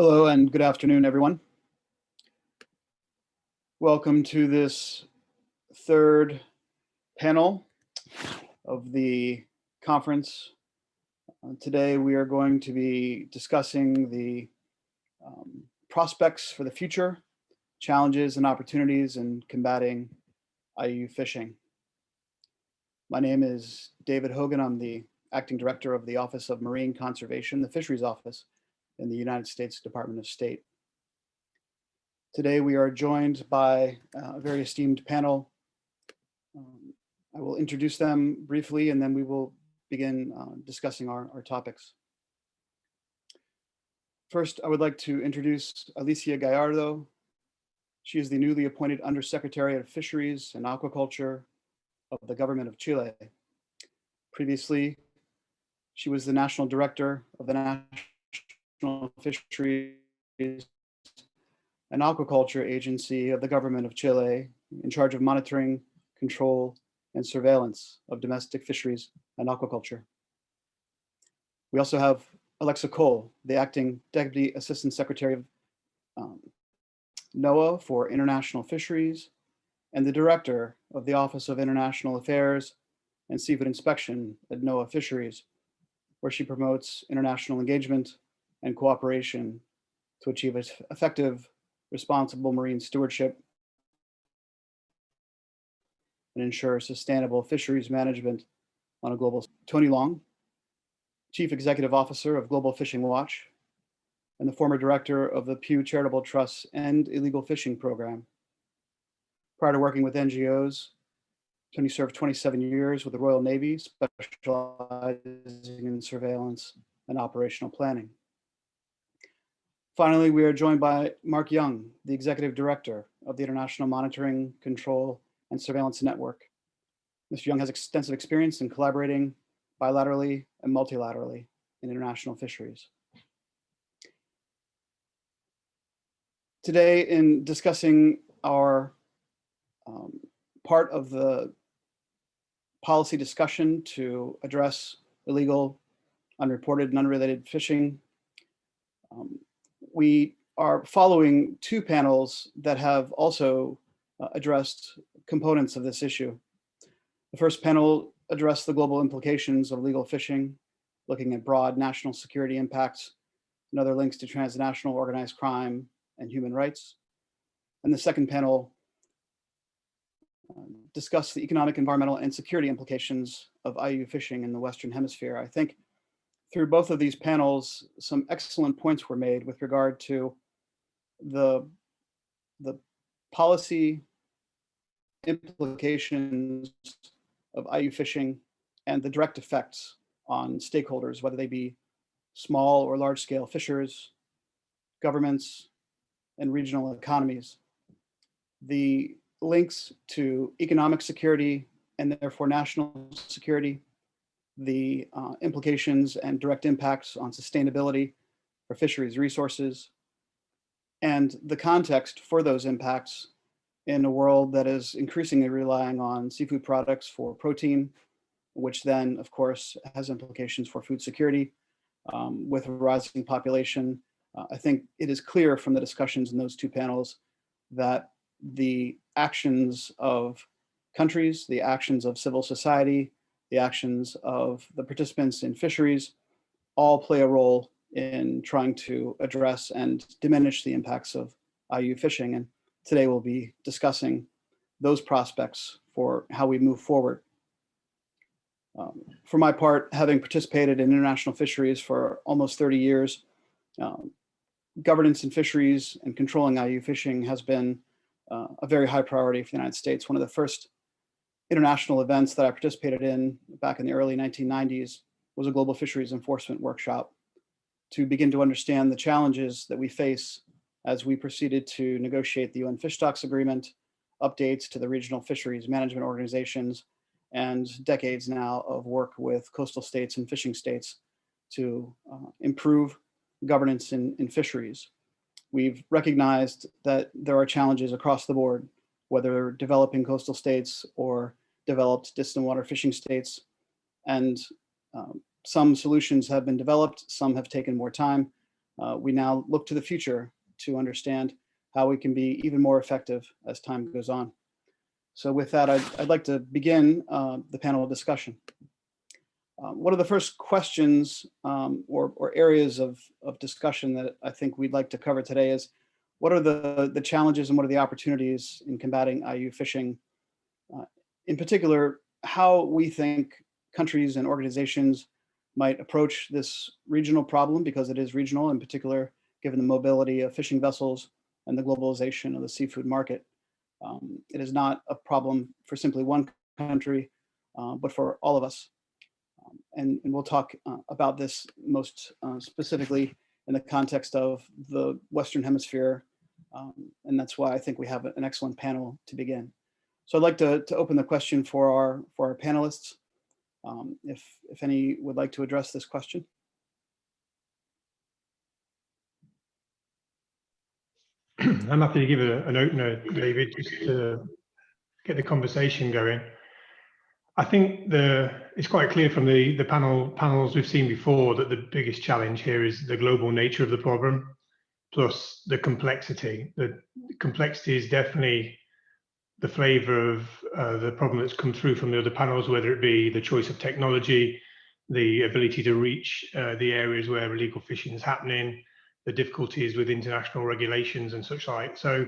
Hello and good afternoon, everyone. Welcome to this third panel of the conference. Today we are going to be discussing the prospects for the future, challenges and opportunities in combating IUU fishing. My name is David Hogan. I'm the Acting Director of the Office of Marine Conservation, the Fisheries Office in the United States Department of State. Today we are joined by a very esteemed panel. I will introduce them briefly and then we will begin discussing our topics. First, I would like to introduce Alicia Gallardo. She is the newly appointed Undersecretary of Fisheries and Aquaculture of the Government of Chile. Previously, she was the National Director of the National Fisheries and Aquaculture Agency of the Government of Chile, in charge of monitoring, control, and surveillance of domestic fisheries and aquaculture. We also have Alexa Cole, the Acting Deputy Assistant Secretary of NOAA for International Fisheries and the Director of the Office of International Affairs and Seafood Inspection at NOAA Fisheries, where she promotes international engagement and cooperation to achieve effective, responsible marine stewardship and ensure sustainable fisheries management on a global scale. Tony Long, Chief Executive Officer of Global Fishing Watch and the former Director of the Pew Charitable Trust's End Illegal Fishing Program. Prior to working with NGOs, Tony served 27 years with the Royal Navy, specializing in surveillance and operational planning. Finally, we are joined by Mark Young, the Executive Director of the International Monitoring, Control, and Surveillance Network. Mr. Young has extensive experience in collaborating bilaterally and multilaterally in international fisheries. Today, in discussing our part of the policy discussion to address illegal, unreported, and unrelated fishing, we are following two panels that have also addressed components of this issue. The first panel addressed the global implications of illegal fishing, looking at broad national security impacts and other links to transnational organized crime and human rights. And the second panel discussed the economic, environmental, and security implications of IUU fishing in the Western Hemisphere. I think through both of these panels, some excellent points were made with regard to the policy implications of IUU fishing and the direct effects on stakeholders, whether they be small or large scale fishers, governments, and regional economies. The links to economic security and therefore national security, the implications and direct impacts on sustainability for fisheries resources, and the context for those impacts in a world that is increasingly relying on seafood products for protein, which then, of course, has implications for food security. With a rising population, I think it is clear from the discussions in those two panels that the actions of countries, the actions of civil society, the actions of the participants in fisheries all play a role in trying to address and diminish the impacts of IUU fishing. And today we'll be discussing those prospects for how we move forward. For my part, having participated in international fisheries for almost 30 years, governance in fisheries and controlling IUU fishing has been a very high priority for the United States. One of the first international events that I participated in back in the early 1990s was a global fisheries enforcement workshop to begin to understand the challenges that we face as we proceeded to negotiate the UN Fish Stocks Agreement, updates to the regional fisheries management organizations, and decades now of work with coastal states and fishing states to improve governance in fisheries. We've recognized that there are challenges across the board, whether developing coastal states or developed distant water fishing states. And some solutions have been developed, some have taken more time. we now look to the future to understand how we can be even more effective as time goes on. So with that, I'd like to begin the panel discussion. One of the first questions or areas of discussion that I think we'd like to cover today is, what are the challenges and what are the opportunities in combating IUU fishing? In particular, how we think countries and organizations might approach this regional problem, because it is regional, in particular, given the mobility of fishing vessels and the globalization of the seafood market. It is not a problem for simply one country, but for all of us. And we'll talk about this most specifically in the context of the Western Hemisphere. And that's why I think we have an excellent panel to begin. So I'd like to open the question for our panelists. If any would like to address this question. I'm happy to give an opener, David, just to get the conversation going. I think it's quite clear from the panels we've seen before that the biggest challenge here is the global nature of the problem, plus the complexity. The complexity is definitely the flavor of the problem that's come through from the other panels, whether it be the choice of technology, the ability to reach the areas where illegal fishing is happening, the difficulties with international regulations and such like. So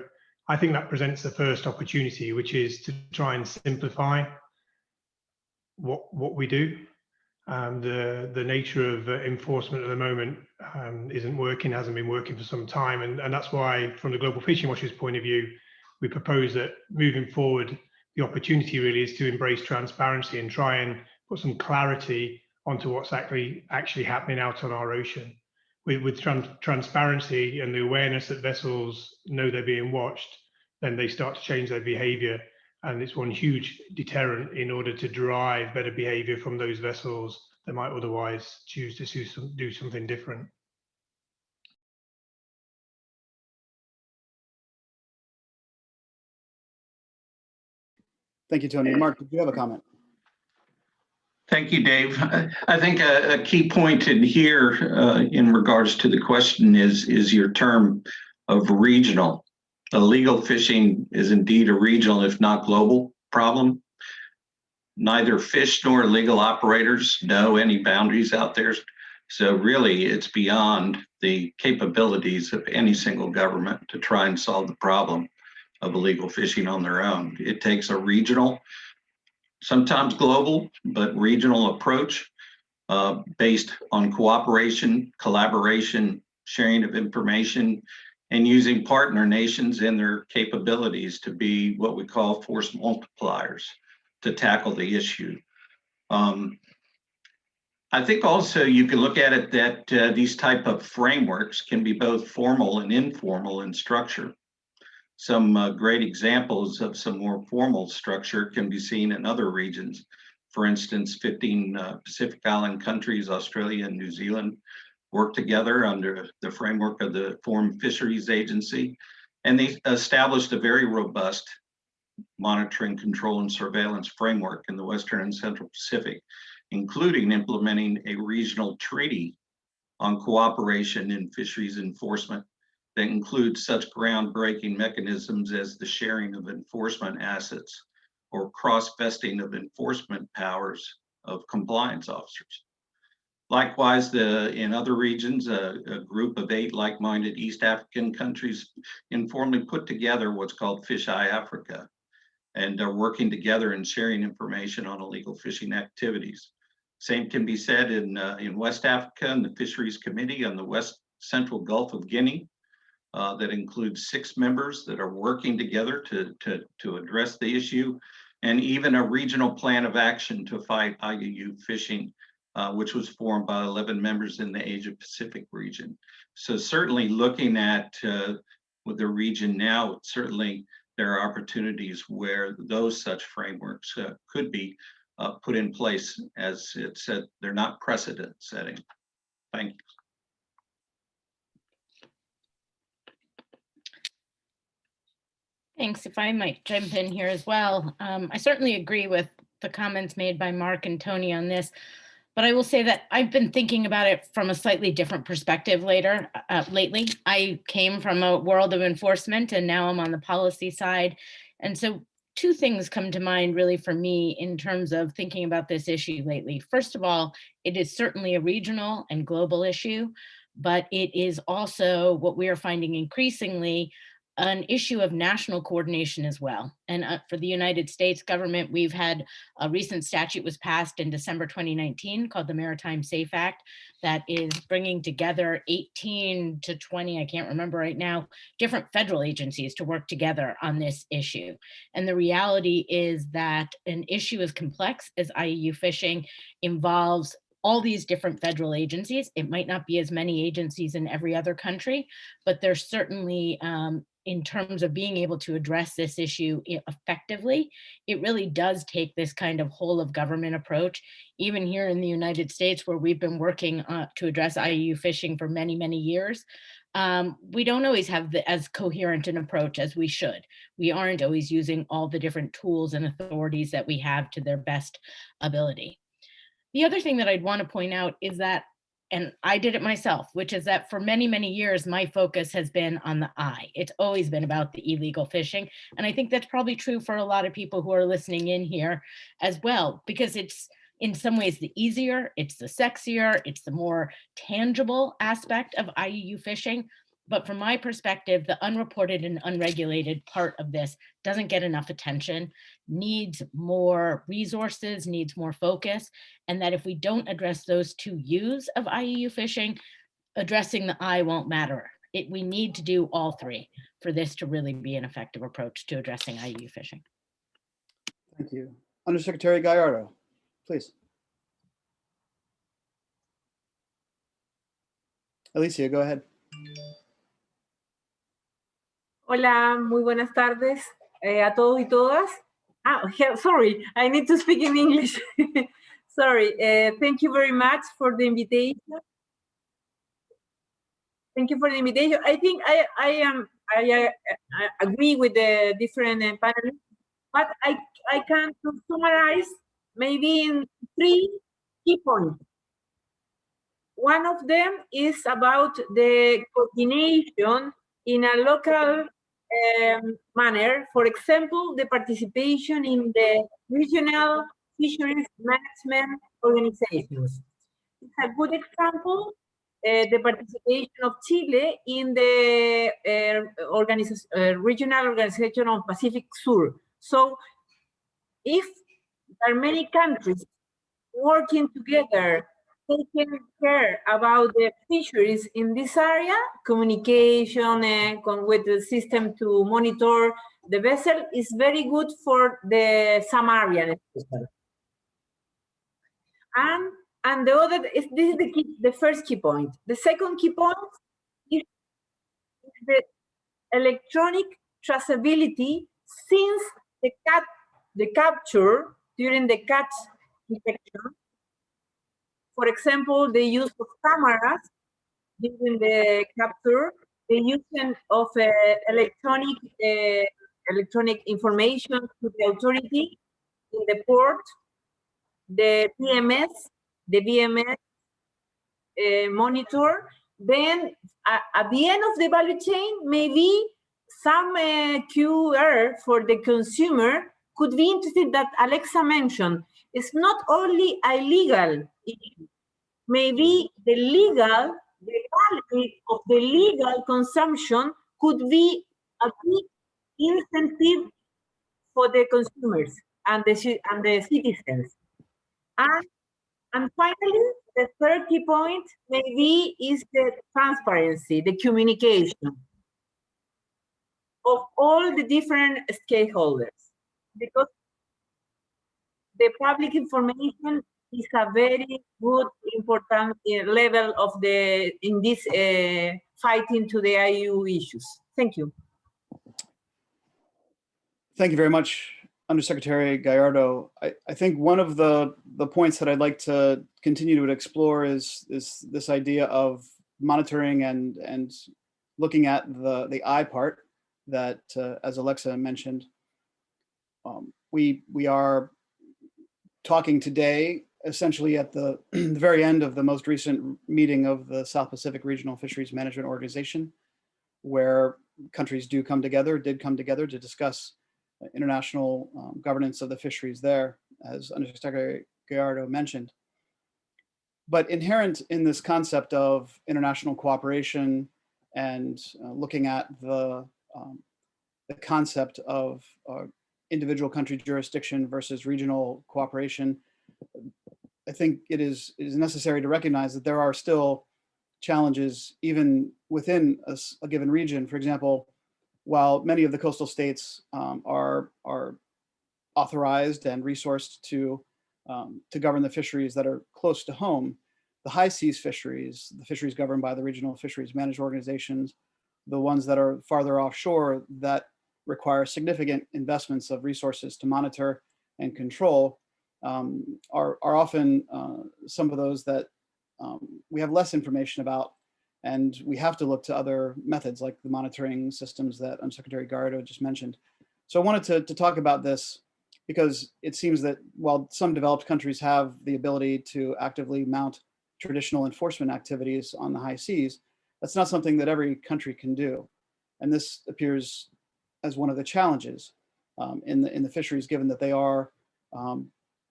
I think that presents the first opportunity, which is to try and simplify what we do. The nature of enforcement at the moment isn't working, hasn't been working for some time, and that's why, from the Global Fishing Watchers point of view, we propose that moving forward, the opportunity really is to embrace transparency and try and put some clarity onto what's actually happening out on our ocean. With transparency and the awareness that vessels know they're being watched, then they start to change their behavior. And it's one huge deterrent in order to drive better behavior from those vessels that might otherwise choose to do something different. Thank you, Tony. Mark, did you have a comment? Thank you, Dave. I think a key point in here in regards to the question is your term of regional. Illegal fishing is indeed a regional, if not global, problem. Neither fish nor illegal operators know any boundaries out there. So really, it's beyond the capabilities of any single government to try and solve the problem of illegal fishing on their own. It takes a regional, sometimes global, but regional approach based on cooperation, collaboration, sharing of information, and using partner nations and their capabilities to be what we call force multipliers to tackle the issue. I think also you can look at it that these type of frameworks can be both formal and informal in structure. Some great examples of some more formal structure can be seen in other regions. For instance, 15 Pacific Island countries, Australia and New Zealand, work together under the framework of the Foreign Fisheries Agency, and they established a very robust monitoring, control, and surveillance framework in the Western and Central Pacific, including implementing a regional treaty on cooperation in fisheries enforcement that includes such groundbreaking mechanisms as the sharing of enforcement assets or cross-vesting of enforcement powers of compliance officers. Likewise, in other regions, a group of 8 like-minded East African countries informally put together what's called Fish Eye Africa, and are working together and sharing information on illegal fishing activities. Same can be said in West Africa and the Fisheries Committee on the West Central Gulf of Guinea, that includes 6 members that are working together to address the issue, and even a regional plan of action to fight IUU fishing, which was formed by 11 members in the Asia Pacific region. So certainly looking at with the region now, certainly there are opportunities where those such frameworks could be put in place. As it said, they're not precedent setting. Thank you. Thanks. If I might jump in here as well. I certainly agree with the comments made by Mark and Tony on this. But I will say that I've been thinking about it from a slightly different perspective lately. I came from a world of enforcement and now I'm on the policy side. And so two things come to mind really for me in terms of thinking about this issue lately. First of all, it is certainly a regional and global issue, but it is also what we are finding increasingly an issue of national coordination as well. And for the United States government, we've had a recent statute was passed in December 2019 called the Maritime Safe Act that is bringing together 18 to 20, I can't remember right now, different federal agencies to work together on this issue. And the reality is that an issue as complex as IUU fishing involves all these different federal agencies. It might not be as many agencies in every other country, but there's certainly in terms of being able to address this issue effectively, it really does take this kind of whole of government approach. Even here in the United States, where we've been working to address IUU fishing for many, many years, we don't always have as coherent an approach as we should. We aren't always using all the different tools and authorities that we have to their best ability. The other thing that I'd want to point out is that, and I did it myself, which is that for many, many years, my focus has been on the I. It's always been about the illegal fishing. And I think that's probably true for a lot of people who are listening in here as well, because it's in some ways the easier, it's the sexier, it's the more tangible aspect of IUU fishing. But from my perspective, the unreported and unregulated part of this doesn't get enough attention, needs more resources, needs more focus. And that if we don't address those two U's of IUU fishing, addressing the I won't matter. We need to do all three for this to really be an effective approach to addressing IUU fishing. Thank you. Undersecretary Gallardo, please. Alicia, go ahead. Hola, muy buenas tardes a todos y todas. Sorry, I need to speak in English. Sorry, thank you very much for the invitation. Thank you for the invitation. I think I agree with the different panelists, but I can summarize maybe in 3 key points. One of them is about the coordination in a local manner. For example, the participation in the regional fisheries management organizations. It's a good example, the participation of Chile in the regional organization of Pacific Sur. So if there are many countries working together, taking care about the fisheries in this area, communication with the system to monitor the vessel is very good for the Samarian especially. And the other is this is the first key point. The second key point is the electronic traceability since the capture during the catch detection. For example, the use of cameras during the capture, the use of electronic information to the authority in the port, the VMS monitor. Then at the end of the value chain, maybe some QR for the consumer could be interesting that Alexa mentioned. It's not only a legal issue. Maybe the quality of the legal consumption could be a big incentive for the consumers and the citizens. And finally, the third key point maybe is the transparency, the communication of all the different stakeholders, because the public information is a very good, important level of in this fighting to the IUU issues. Thank you. Thank you very much, Undersecretary Gallardo. I think one of the points that I'd like to continue to explore is this idea of monitoring and looking at the I part that, as Alexa mentioned, we are talking today essentially at the, the very end of the most recent meeting of the South Pacific Regional Fisheries Management Organization, where countries did come together to discuss international governance of the fisheries there, as Undersecretary Gallardo mentioned. But inherent in this concept of international cooperation and looking at the concept of individual country jurisdiction versus regional cooperation, I think it is necessary to recognize that there are still challenges even within a given region. For example, while many of the coastal states are authorized and resourced to govern the fisheries that are close to home, the high seas fisheries, the fisheries governed by the regional fisheries managed organizations, the ones that are farther offshore that require significant investments of resources to monitor and control, are often some of those that we have less information about, and we have to look to other methods like the monitoring systems that Undersecretary Gallardo just mentioned. So I wanted to talk about this because it seems that while some developed countries have the ability to actively mount traditional enforcement activities on the high seas, that's not something that every country can do. And this appears as one of the challenges in the fisheries, given that they are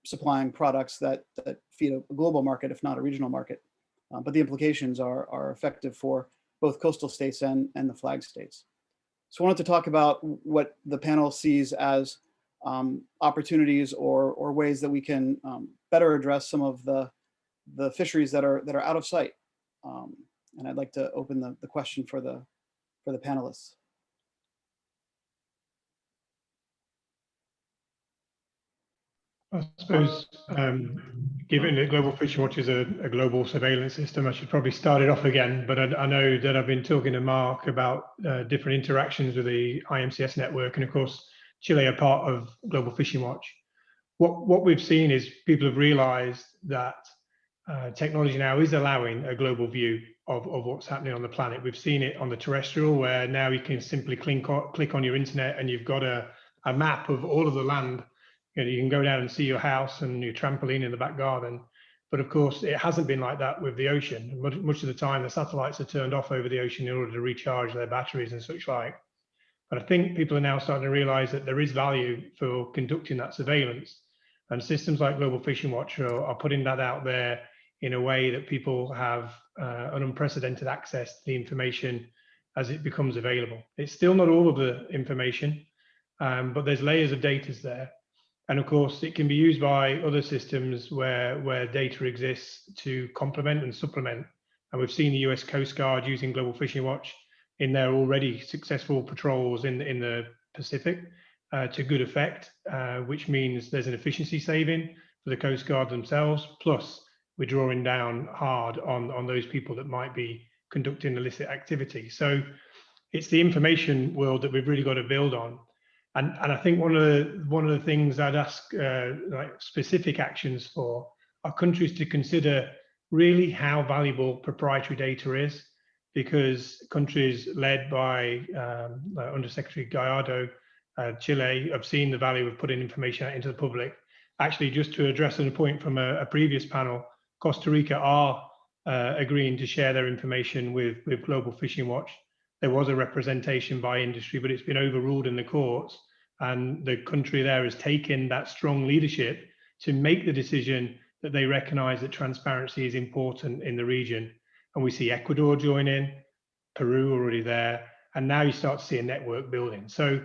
supplying products that feed a global market, if not a regional market. But the implications are effective for both coastal states and the flag states. So I wanted to talk about what the panel sees as opportunities or ways that we can better address some of the fisheries that are out of sight. And I'd like to open the question for the panelists. I suppose, given that Global Fishing Watch is a global surveillance system, I should probably start it off again, but I know that I've been talking to Mark about different interactions with the IMCS network, and of course, Chile are part of Global Fishing Watch. What we've seen is people have realized that technology now is allowing a global view of what's happening on the planet. We've seen it on the terrestrial, where now you can simply click on your internet and you've got a map of all of the land. You know, you can go down and see your house and your trampoline in the back garden. But of course, it hasn't been like that with the ocean. Much of the time, the satellites are turned off over the ocean in order to recharge their batteries and such like. But I think people are now starting to realize that there is value for conducting that surveillance. And systems like Global Fishing Watch are putting that out there in a way that people have an unprecedented access to the information as it becomes available. It's still not all of the information, but there's layers of data there. And of course, it can be used by other systems where data exists to complement and supplement. And we've seen the US Coast Guard using Global Fishing Watch in their already successful patrols in the Pacific to good effect, which means there's an efficiency saving for the Coast Guard themselves. Plus, we're drawing down hard on those people that might be conducting illicit activity. So it's the information world that we've really got to build on. And I think one of the things I'd ask like specific actions for are countries to consider really how valuable proprietary data is, because countries led by Undersecretary Gallardo, Chile, have seen the value of putting information out into the public. Actually, just to address a point from a previous panel, Costa Rica are agreeing to share their information with Global Fishing Watch. There was a representation by industry, but it's been overruled in the courts. And the country there has taken that strong leadership to make the decision that they recognize that transparency is important in the region. And we see Ecuador join in, Peru already there, and now you start to see a network building. So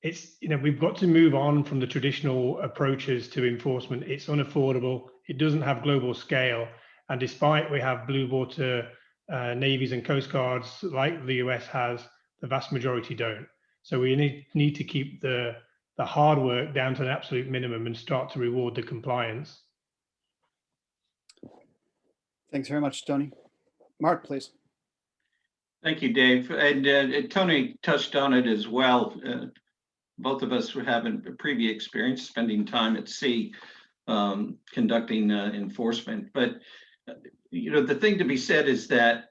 it's, you know, we've got to move on from the traditional approaches to enforcement. It's unaffordable. It doesn't have global scale. And despite we have blue water navies and coast guards like the US has, the vast majority don't. So we need to keep the hard work down to an absolute minimum and start to reward the compliance. Thanks very much, Tony. Mark, please. Thank you, Dave. And Tony touched on it as well. Both of us were having a previous experience spending time at sea conducting enforcement. But you know, the thing to be said is that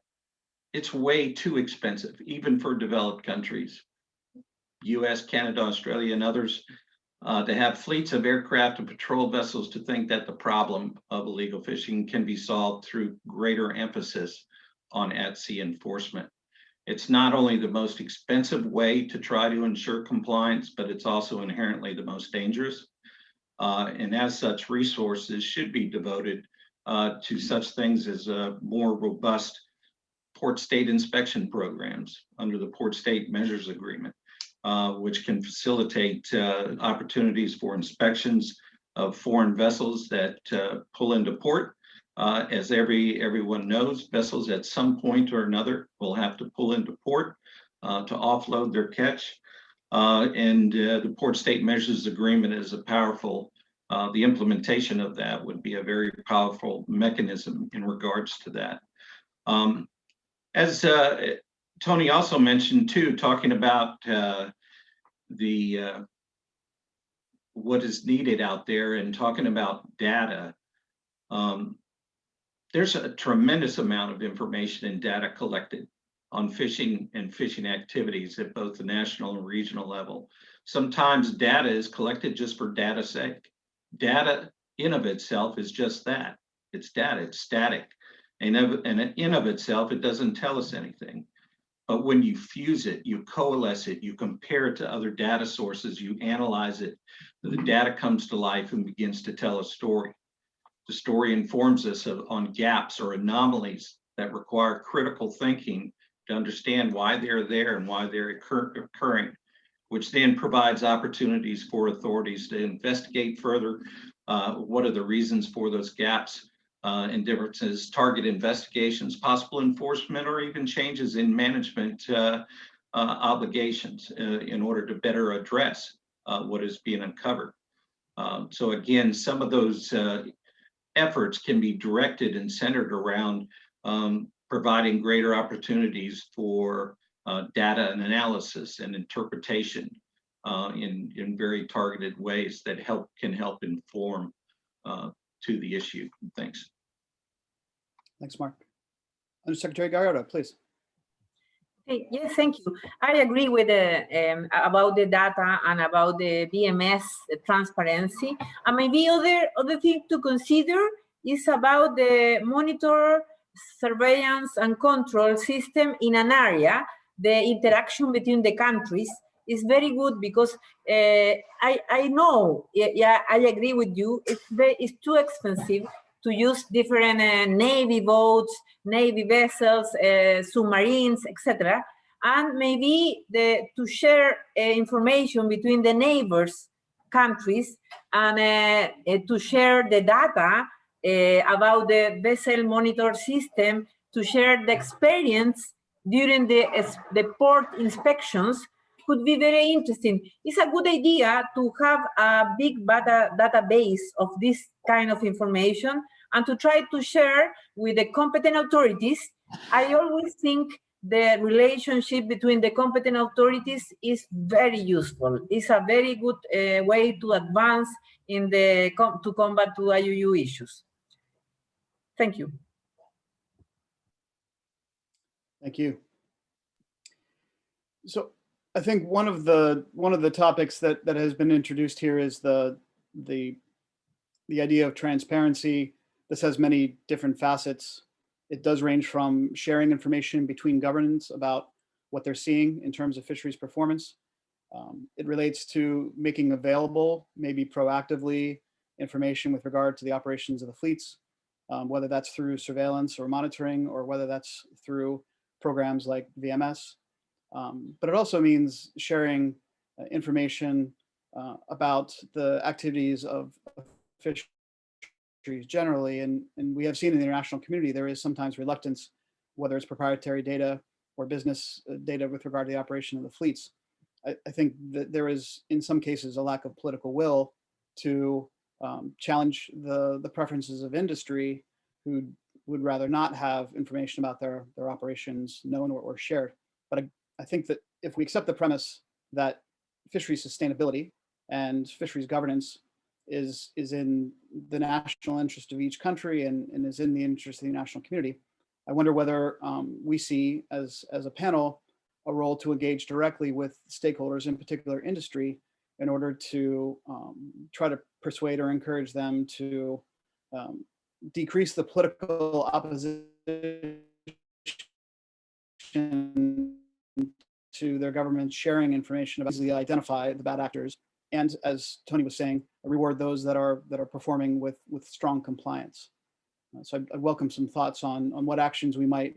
it's way too expensive, even for developed countries. US, Canada, Australia, and others To have fleets of aircraft and patrol vessels to think that the problem of illegal fishing can be solved through greater emphasis on at-sea enforcement. It's not only the most expensive way to try to ensure compliance, but it's also inherently the most dangerous. And as such, resources should be devoted to such things as more robust port state inspection programs under the Port State Measures Agreement, which can facilitate opportunities for inspections of foreign vessels that pull into port. As everyone knows, vessels at some point or another will have to pull into port to offload their catch. And the Port State Measures Agreement is a powerful, the implementation of that would be a very powerful mechanism in regards to that. As Tony also mentioned too, talking about what is needed out there and talking about data, there's a tremendous amount of information and data collected on fishing and fishing activities at both the national and regional level. Sometimes data is collected just for data's sake. Data in of itself is just that. It's data, it's static. And in of itself, it doesn't tell us anything. But when you fuse it, you coalesce it, you compare it to other data sources, you analyze it, the data comes to life and begins to tell a story. The story informs us on gaps or anomalies that require critical thinking to understand why they're there and why they're occurring, which then provides opportunities for authorities to investigate further what are the reasons for those gaps and differences, target investigations, possible enforcement, or even changes in management obligations in order to better address what is being uncovered. So again, some of those efforts can be directed and centered around providing greater opportunities for data and analysis and interpretation in very targeted ways that can help inform to the issue. Thanks. Thanks, Mark. Undersecretary Gallardo, please. Hey, yes, thank you. I agree with about the data and about the BMS transparency. And maybe other thing to consider is about the monitor, surveillance, and control system in an area. The interaction between the countries is very good because I know, yeah, I agree with you. It's too expensive to use different Navy boats, Navy vessels, submarines, etc. And maybe to share information between the neighbors countries and to share the data about the vessel monitor system, to share the experience during the port inspections could be very interesting. It's a good idea to have a big database of this kind of information and to try to share with the competent authorities. I always think the relationship between the competent authorities is very useful. It's a very good way to advance in to combat to IUU issues. Thank you. Thank you. So I think one of the topics that has been introduced here is the idea of transparency. This has many different facets. It does range from sharing information between governments about what they're seeing in terms of fisheries performance. It relates to making available, maybe proactively, information with regard to the operations of the fleets, whether that's through surveillance or monitoring, or whether that's through programs like VMS. But it also means sharing information about the activities of fisheries generally, and we have seen in the international community there is sometimes reluctance, whether it's proprietary data or business data with regard to the operation of the fleets. I think that there is, in some cases, a lack of political will to challenge the preferences of industry, who would rather not have information about their operations known or shared. But I think that if we accept the premise that fisheries sustainability and fisheries governance is in the national interest of each country and is in the interest of the national community, I wonder whether we see as a panel a role to engage directly with stakeholders, in particular industry, in order to try to persuade or encourage them to decrease the political opposition to their government sharing information about easily identify the bad actors, and as Tony was saying, reward those that are performing with strong compliance. So I welcome some thoughts on what actions we might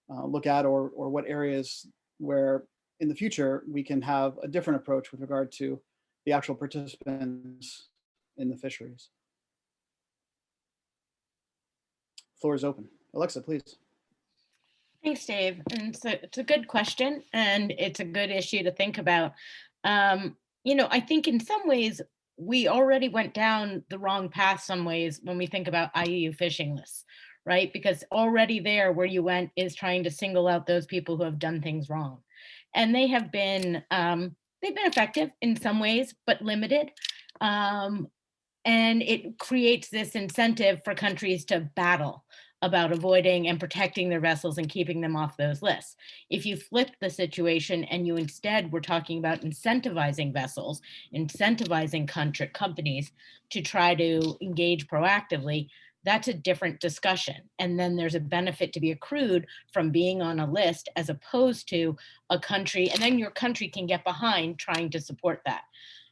look at, or what areas where in the future we can have a different approach with regard to the actual participants in the fisheries. Floor is open. Alexa, please. Thanks, Dave. And so it's a good question, and it's a good issue to think about. You know, I think in some ways we already went down the wrong path some ways when we think about IUU fishing lists, right? Because already there where you went is trying to single out those people who have done things wrong. And they have been, they've been effective in some ways, but limited. And it creates this incentive for countries to battle about avoiding and protecting their vessels and keeping them off those lists. If you flip the situation and you instead were talking about incentivizing vessels, incentivizing companies to try to engage proactively, that's a different discussion. And then there's a benefit to be accrued from being on a list as opposed to a country, and then your country can get behind trying to support that.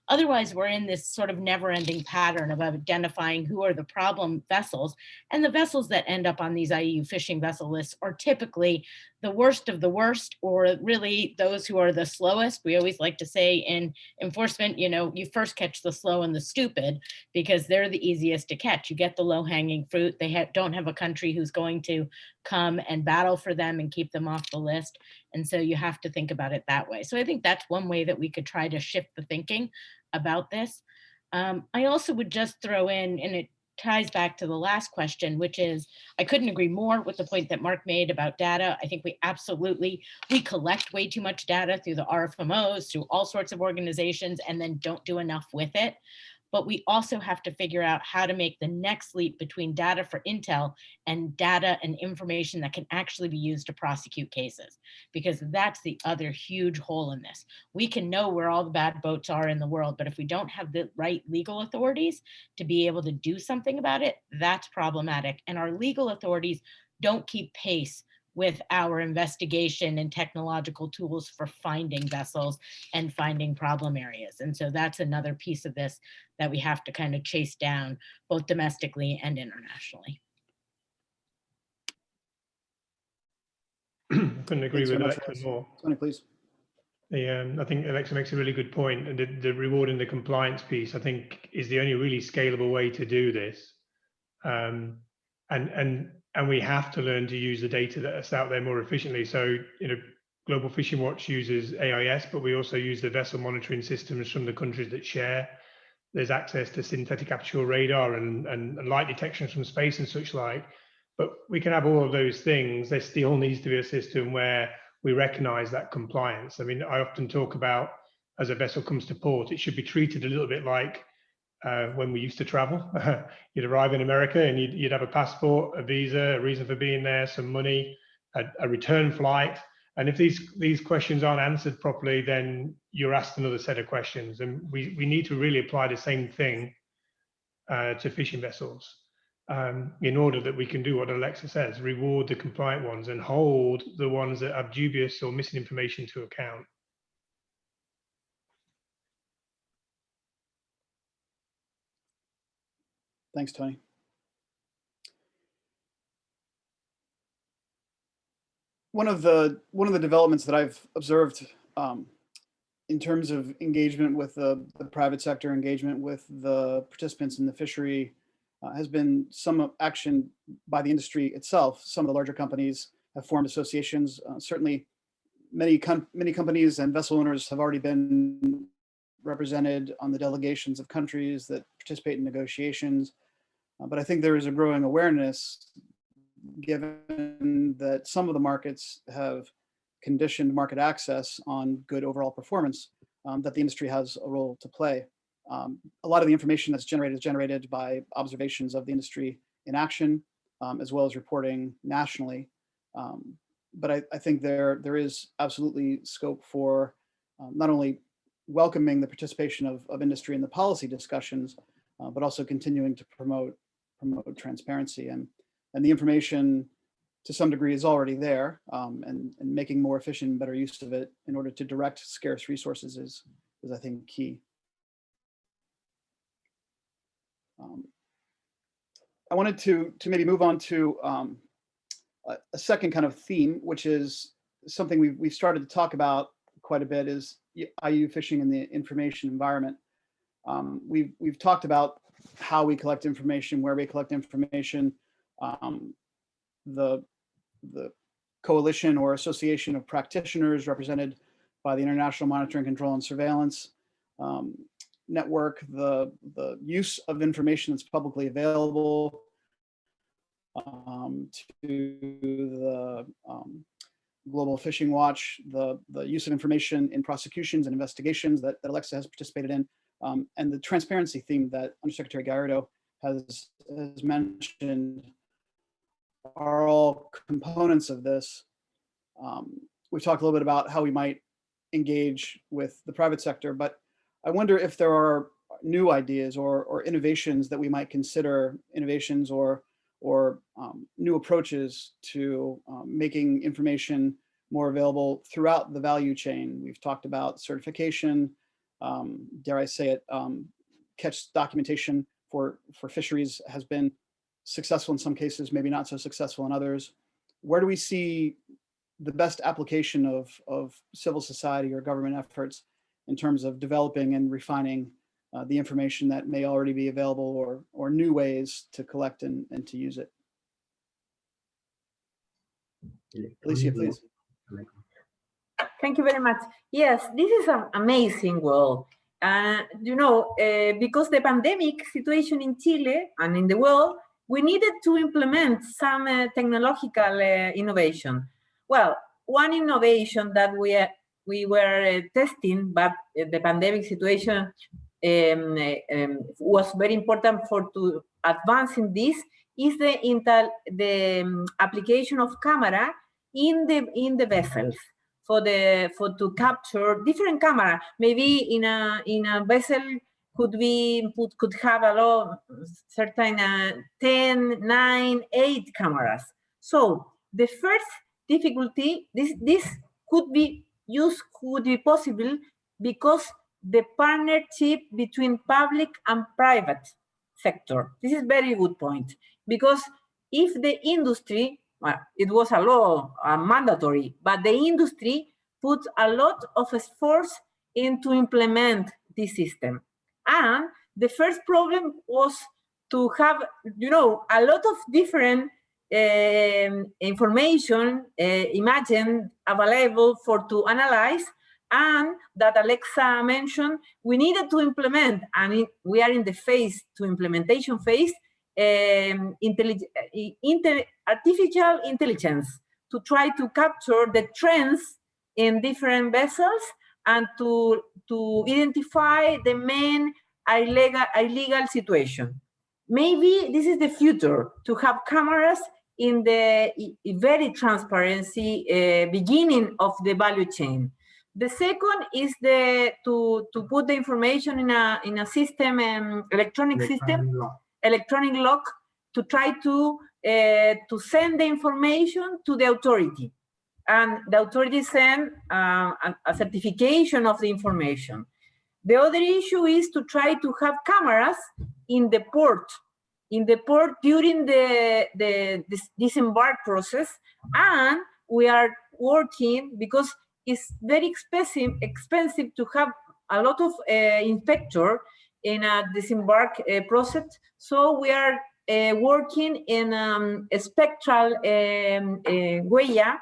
Otherwise, we're in this sort of never-ending pattern of identifying who are the problem vessels. And the vessels that end up on these IUU fishing vessel lists are typically the worst of the worst, or really those who are the slowest. We always like to say in enforcement, you know, you first catch the slow and the stupid because they're the easiest to catch. You get the low-hanging fruit. They don't have a country who's going to come and battle for them and keep them off the list. And so you have to think about it that way. So I think that's one way that we could try to shift the thinking about this. I also would just throw in, and it ties back to the last question, which is, I couldn't agree more with the point that Mark made about data. I think we collect way too much data through the RFMOs, through all sorts of organizations, and then don't do enough with it. But we also have to figure out how to make the next leap between data for intel and data and information that can actually be used to prosecute cases, because that's the other huge hole in this. We can know where all the bad boats are in the world, but if we don't have the right legal authorities to be able to do something about it, that's problematic. And our legal authorities don't keep pace with our investigation and technological tools for finding vessels and finding problem areas. And so that's another piece of this that we have to kind of chase down, both domestically and internationally. I couldn't agree with much, Alexa more. Tony, please. I think Alexa makes a really good point, and the reward and the compliance piece, I think, is the only really scalable way to do this. And we have to learn to use the data that's out there more efficiently. So, you know, Global Fishing Watch uses AIS, but we also use the vessel monitoring systems from the countries that share. There's access to synthetic aperture radar and light detections from space and such like. But we can have all of those things. There still needs to be a system where we recognize that compliance. I mean, I often talk about, as a vessel comes to port, it should be treated a little bit like when we used to travel. You'd arrive in America and you'd have a passport, a visa, a reason for being there, some money, a return flight. And if these questions aren't answered properly, then you're asked another set of questions. And we need to really apply the same thing to fishing vessels in order that we can do what Alexa says, reward the compliant ones and hold the ones that have dubious or missing information to account. Thanks, Tony. One of the developments that I've observed in terms of engagement with the private sector, engagement with the participants in the fishery, has been some action by the industry itself. Some of the larger companies have formed associations. Certainly, many companies and vessel owners have already been represented on the delegations of countries that participate in negotiations. But I think there is a growing awareness, given that some of the markets have conditioned market access on good overall performance, that the industry has a role to play. A lot of the information that's generated is generated by observations of the industry in action, as well as reporting nationally. But I think there is absolutely scope for not only welcoming the participation of industry in the policy discussions, but also continuing to promote transparency, and the information to some degree is already there, and making more efficient and better use of it in order to direct scarce resources is I think key. I wanted to maybe move on to a second kind of theme, which is something we've started to talk about quite a bit, is IUU fishing in the information environment. We've talked about how we collect information, where we collect information, the coalition or association of practitioners represented by the International Monitoring, Control, and Surveillance Network, the use of information that's publicly available, to the Global Fishing Watch, the use of information in prosecutions and investigations that Alexa has participated in, and the transparency theme that Undersecretary Gallardo has mentioned are all components of this. We've talked a little bit about how we might engage with the private sector, but I wonder if there are new ideas or innovations that we might consider, innovations or new approaches to making information more available throughout the value chain. We've talked about certification, dare I say it, catch documentation for fisheries has been successful in some cases, maybe not so successful in others. Where do we see the best application of civil society or government efforts in terms of developing and refining the information that may already be available, or new ways to collect and to use it? Alicia, please. Thank you very much. Yes, this is an amazing world. Because the pandemic situation in Chile and in the world, we needed to implement some technological innovation. Well, one innovation that we were testing, but the pandemic situation was very important to advance in this, is the application of camera in the vessels for to capture different camera. Maybe in a vessel could have a lot, certain 10, 9, 8 cameras. So the first difficulty, this could be possible because the partnership between public and private sector. This is very good point, because if the industry, well, it was a law, mandatory, but the industry put a lot of effort into implement this system. And the first problem was to have, a lot of different information, imagine available to analyze, and that Alexa mentioned, we needed to implement, and we are in the implementation phase, artificial intelligence to try to capture the trends in different vessels and to identify the main illegal situation. Maybe this is the future, to have cameras in the very transparency beginning of the value chain. The second is to put the information in a system, electronic lock, to try to send the information to the authority, and the authority send a certification of the information. The other issue is to try to have cameras in the port during the disembark process, and we are working because it's very expensive to have a lot of inspector in a disembark process. So we are working in a spectral huella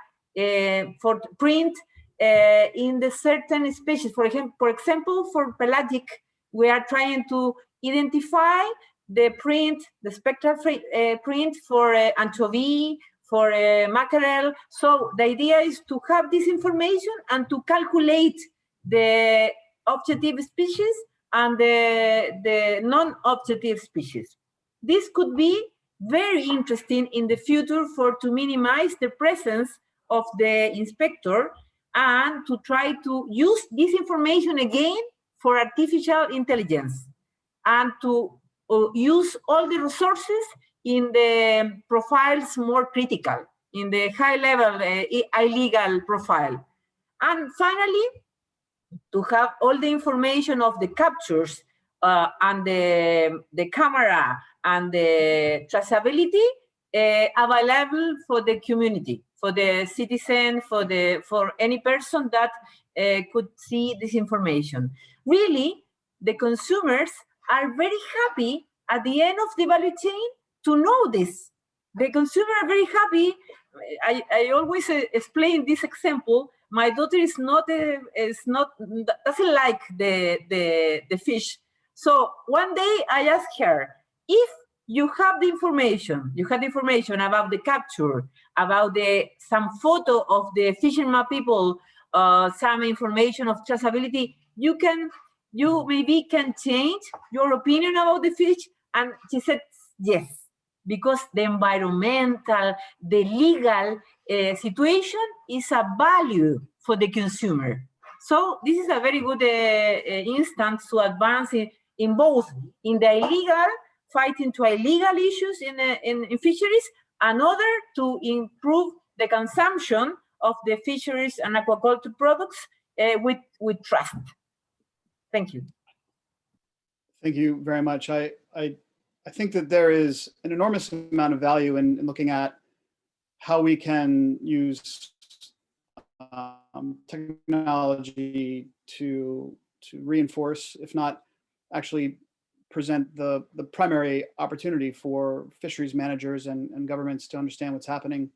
for print in the certain species. For example, for pelagic, we are trying to identify the spectral print for anchovy, for mackerel. So the idea is to have this information and to calculate the objective species and the non-objective species. This could be very interesting in the future to minimize the presence of the inspector and to try to use this information again for artificial intelligence and to use all the resources in the profiles more critical, in the high level illegal profile. And finally, to have all the information of the captures and the camera and the traceability available for the community, for the citizen, for any person that could see this information. Really, the consumers are very happy at the end of the value chain to know this. The consumer are very happy. I always explain this example. My daughter doesn't like the fish. So one day I asked her, if you have the information, about the capture, about some photo of the fisherman people, some information of traceability, you maybe can change your opinion about the fish. And she said, yes, because the environmental, the legal situation is a value for the consumer. So this is a very good instance to advance in both in the illegal, fighting to illegal issues in fisheries, and other to improve the consumption of the fisheries and aquaculture products with trust. Thank you. Thank you very much. I think that there is an enormous amount of value in looking at how we can use technology to reinforce, if not actually present the primary opportunity for fisheries managers and governments to understand what's happening.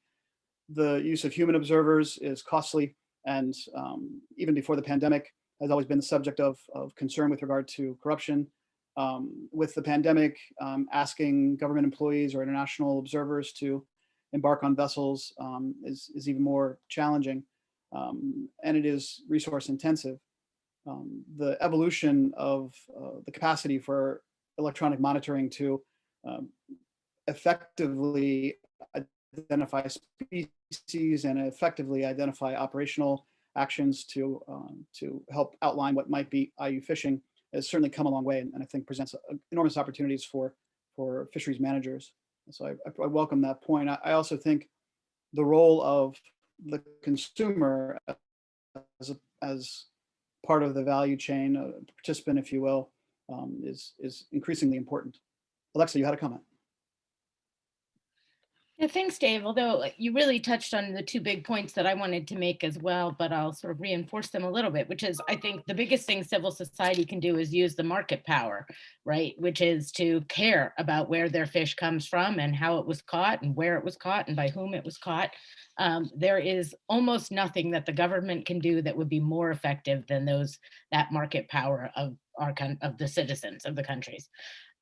The use of human observers is costly, and even before the pandemic has always been the subject of concern with regard to corruption. With the pandemic, asking government employees or international observers to embark on vessels is even more challenging, and it is resource intensive. The evolution of the capacity for electronic monitoring to effectively identify species and effectively identify operational actions to help outline what might be IUU fishing has certainly come a long way, and I think presents enormous opportunities for fisheries managers. So I welcome that point. I also think the role of the consumer as part of the value chain, a participant, if you will, is increasingly important. Alexa, you had a comment. Yeah, thanks, Dave. Although you really touched on the two big points that I wanted to make as well, but I'll sort of reinforce them a little bit, which is I think the biggest thing civil society can do is use the market power, right? Which is to care about where their fish comes from and how it was caught and where it was caught and by whom it was caught. There is almost nothing that the government can do that would be more effective than that market power of the citizens of the countries.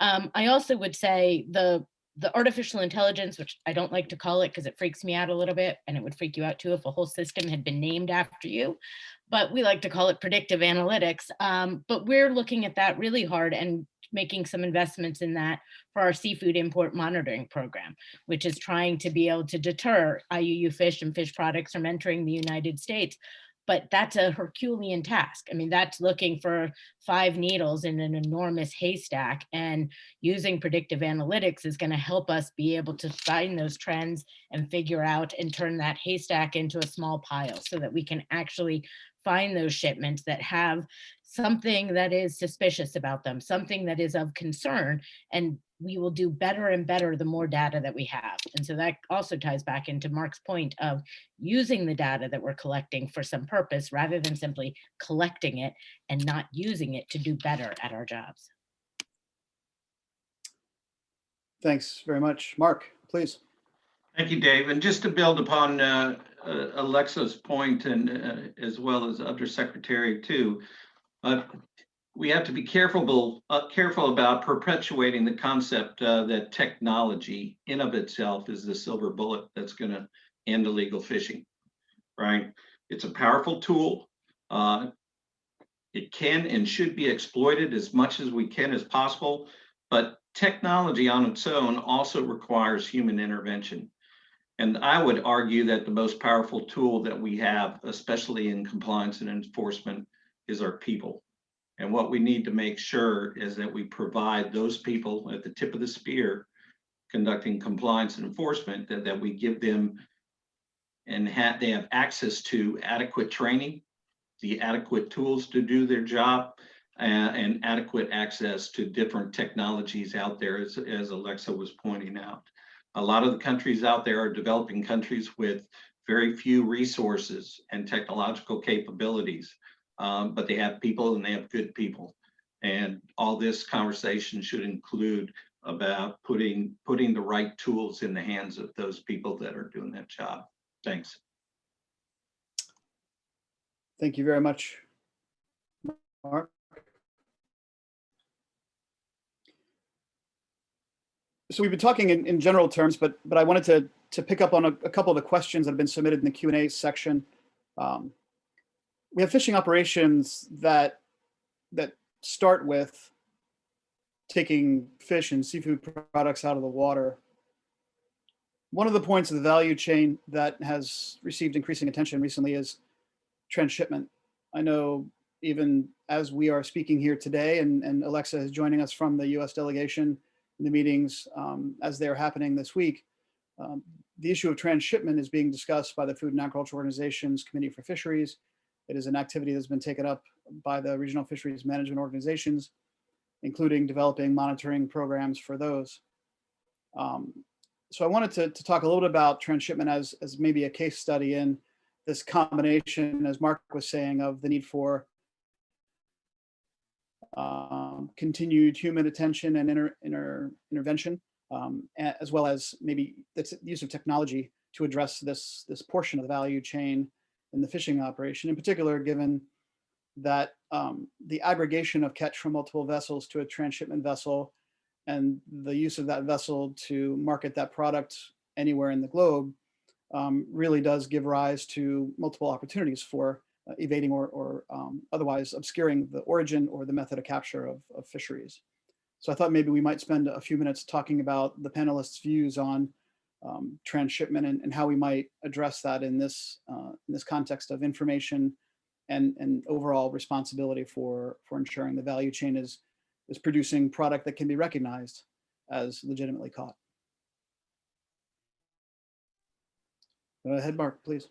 I also would say the artificial intelligence, which I don't like to call it because it freaks me out a little bit, and it would freak you out too if a whole system had been named after you, but we like to call it predictive analytics. But we're looking at that really hard and making some investments in that for our seafood import monitoring program, which is trying to be able to deter IUU fish and fish products from entering the United States. But that's a Herculean task. I mean, that's looking for 5 needles in an enormous haystack, and using predictive analytics is going to help us be able to find those trends and figure out and turn that haystack into a small pile so that we can actually find those shipments that have something that is suspicious about them, something that is of concern, and we will do better and better the more data that we have. And so that also ties back into Mark's point of using the data that we're collecting for some purpose rather than simply collecting it and not using it to do better at our jobs. Thanks very much. Mark, please. Thank you, Dave. And just to build upon Alexa's point, and as well as Undersecretary too, we have to be careful about perpetuating the concept that technology in of itself is the silver bullet that's going to end illegal fishing, right? It's a powerful tool. It can and should be exploited as much as we can as possible, but technology on its own also requires human intervention. And I would argue that the most powerful tool that we have, especially in compliance and enforcement, is our people. And what we need to make sure is that we provide those people at the tip of the spear conducting compliance and enforcement, that we give them and they have access to adequate training, the adequate tools to do their job, and adequate access to different technologies out there, as Alexa was pointing out. A lot of the countries out there are developing countries with very few resources and technological capabilities, but they have people and they have good people. And all this conversation should include about putting the right tools in the hands of those people that are doing that job. Thanks. Thank you very much, Mark. So we've been talking in general terms, but I wanted to pick up on a couple of the questions that have been submitted in the Q&A section. We have fishing operations that start with taking fish and seafood products out of the water. One of the points of the value chain that has received increasing attention recently is transshipment. I know even as we are speaking here today, and Alexa is joining us from the US delegation in the meetings as they're happening this week, the issue of transshipment is being discussed by the Food and Agriculture Organization's Committee for Fisheries. It is an activity that's been taken up by the regional fisheries management organizations, including developing monitoring programs for those. So I wanted to talk a little bit about transshipment as maybe a case study in this combination, as Mark was saying, of the need for continued human attention and intervention, as well as maybe the use of technology to address this portion of the value chain in the fishing operation, in particular, given that the aggregation of catch from multiple vessels to a transshipment vessel and the use of that vessel to market that product anywhere in the globe really does give rise to multiple opportunities for evading or otherwise obscuring the origin or the method of capture of fisheries. So I thought maybe we might spend a few minutes talking about the panelists' views on transshipment and how we might address that in this context of information and overall responsibility for ensuring the value chain is producing product that can be recognized as legitimately caught. Go ahead, Mark, please.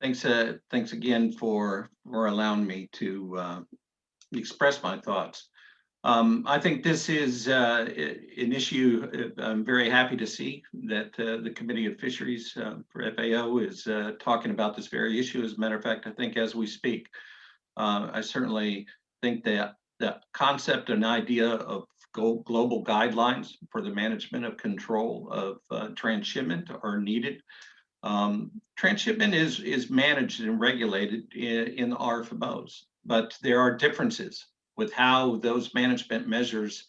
Thanks again for allowing me to express my thoughts. I think this is an issue I'm very happy to see that the Committee of Fisheries for FAO is talking about this very issue. As a matter of fact, I think as we speak, I certainly think that the concept and idea of global guidelines for the management of control of transshipment are needed. Transshipment is managed and regulated in the RFMOs, but there are differences with how those management measures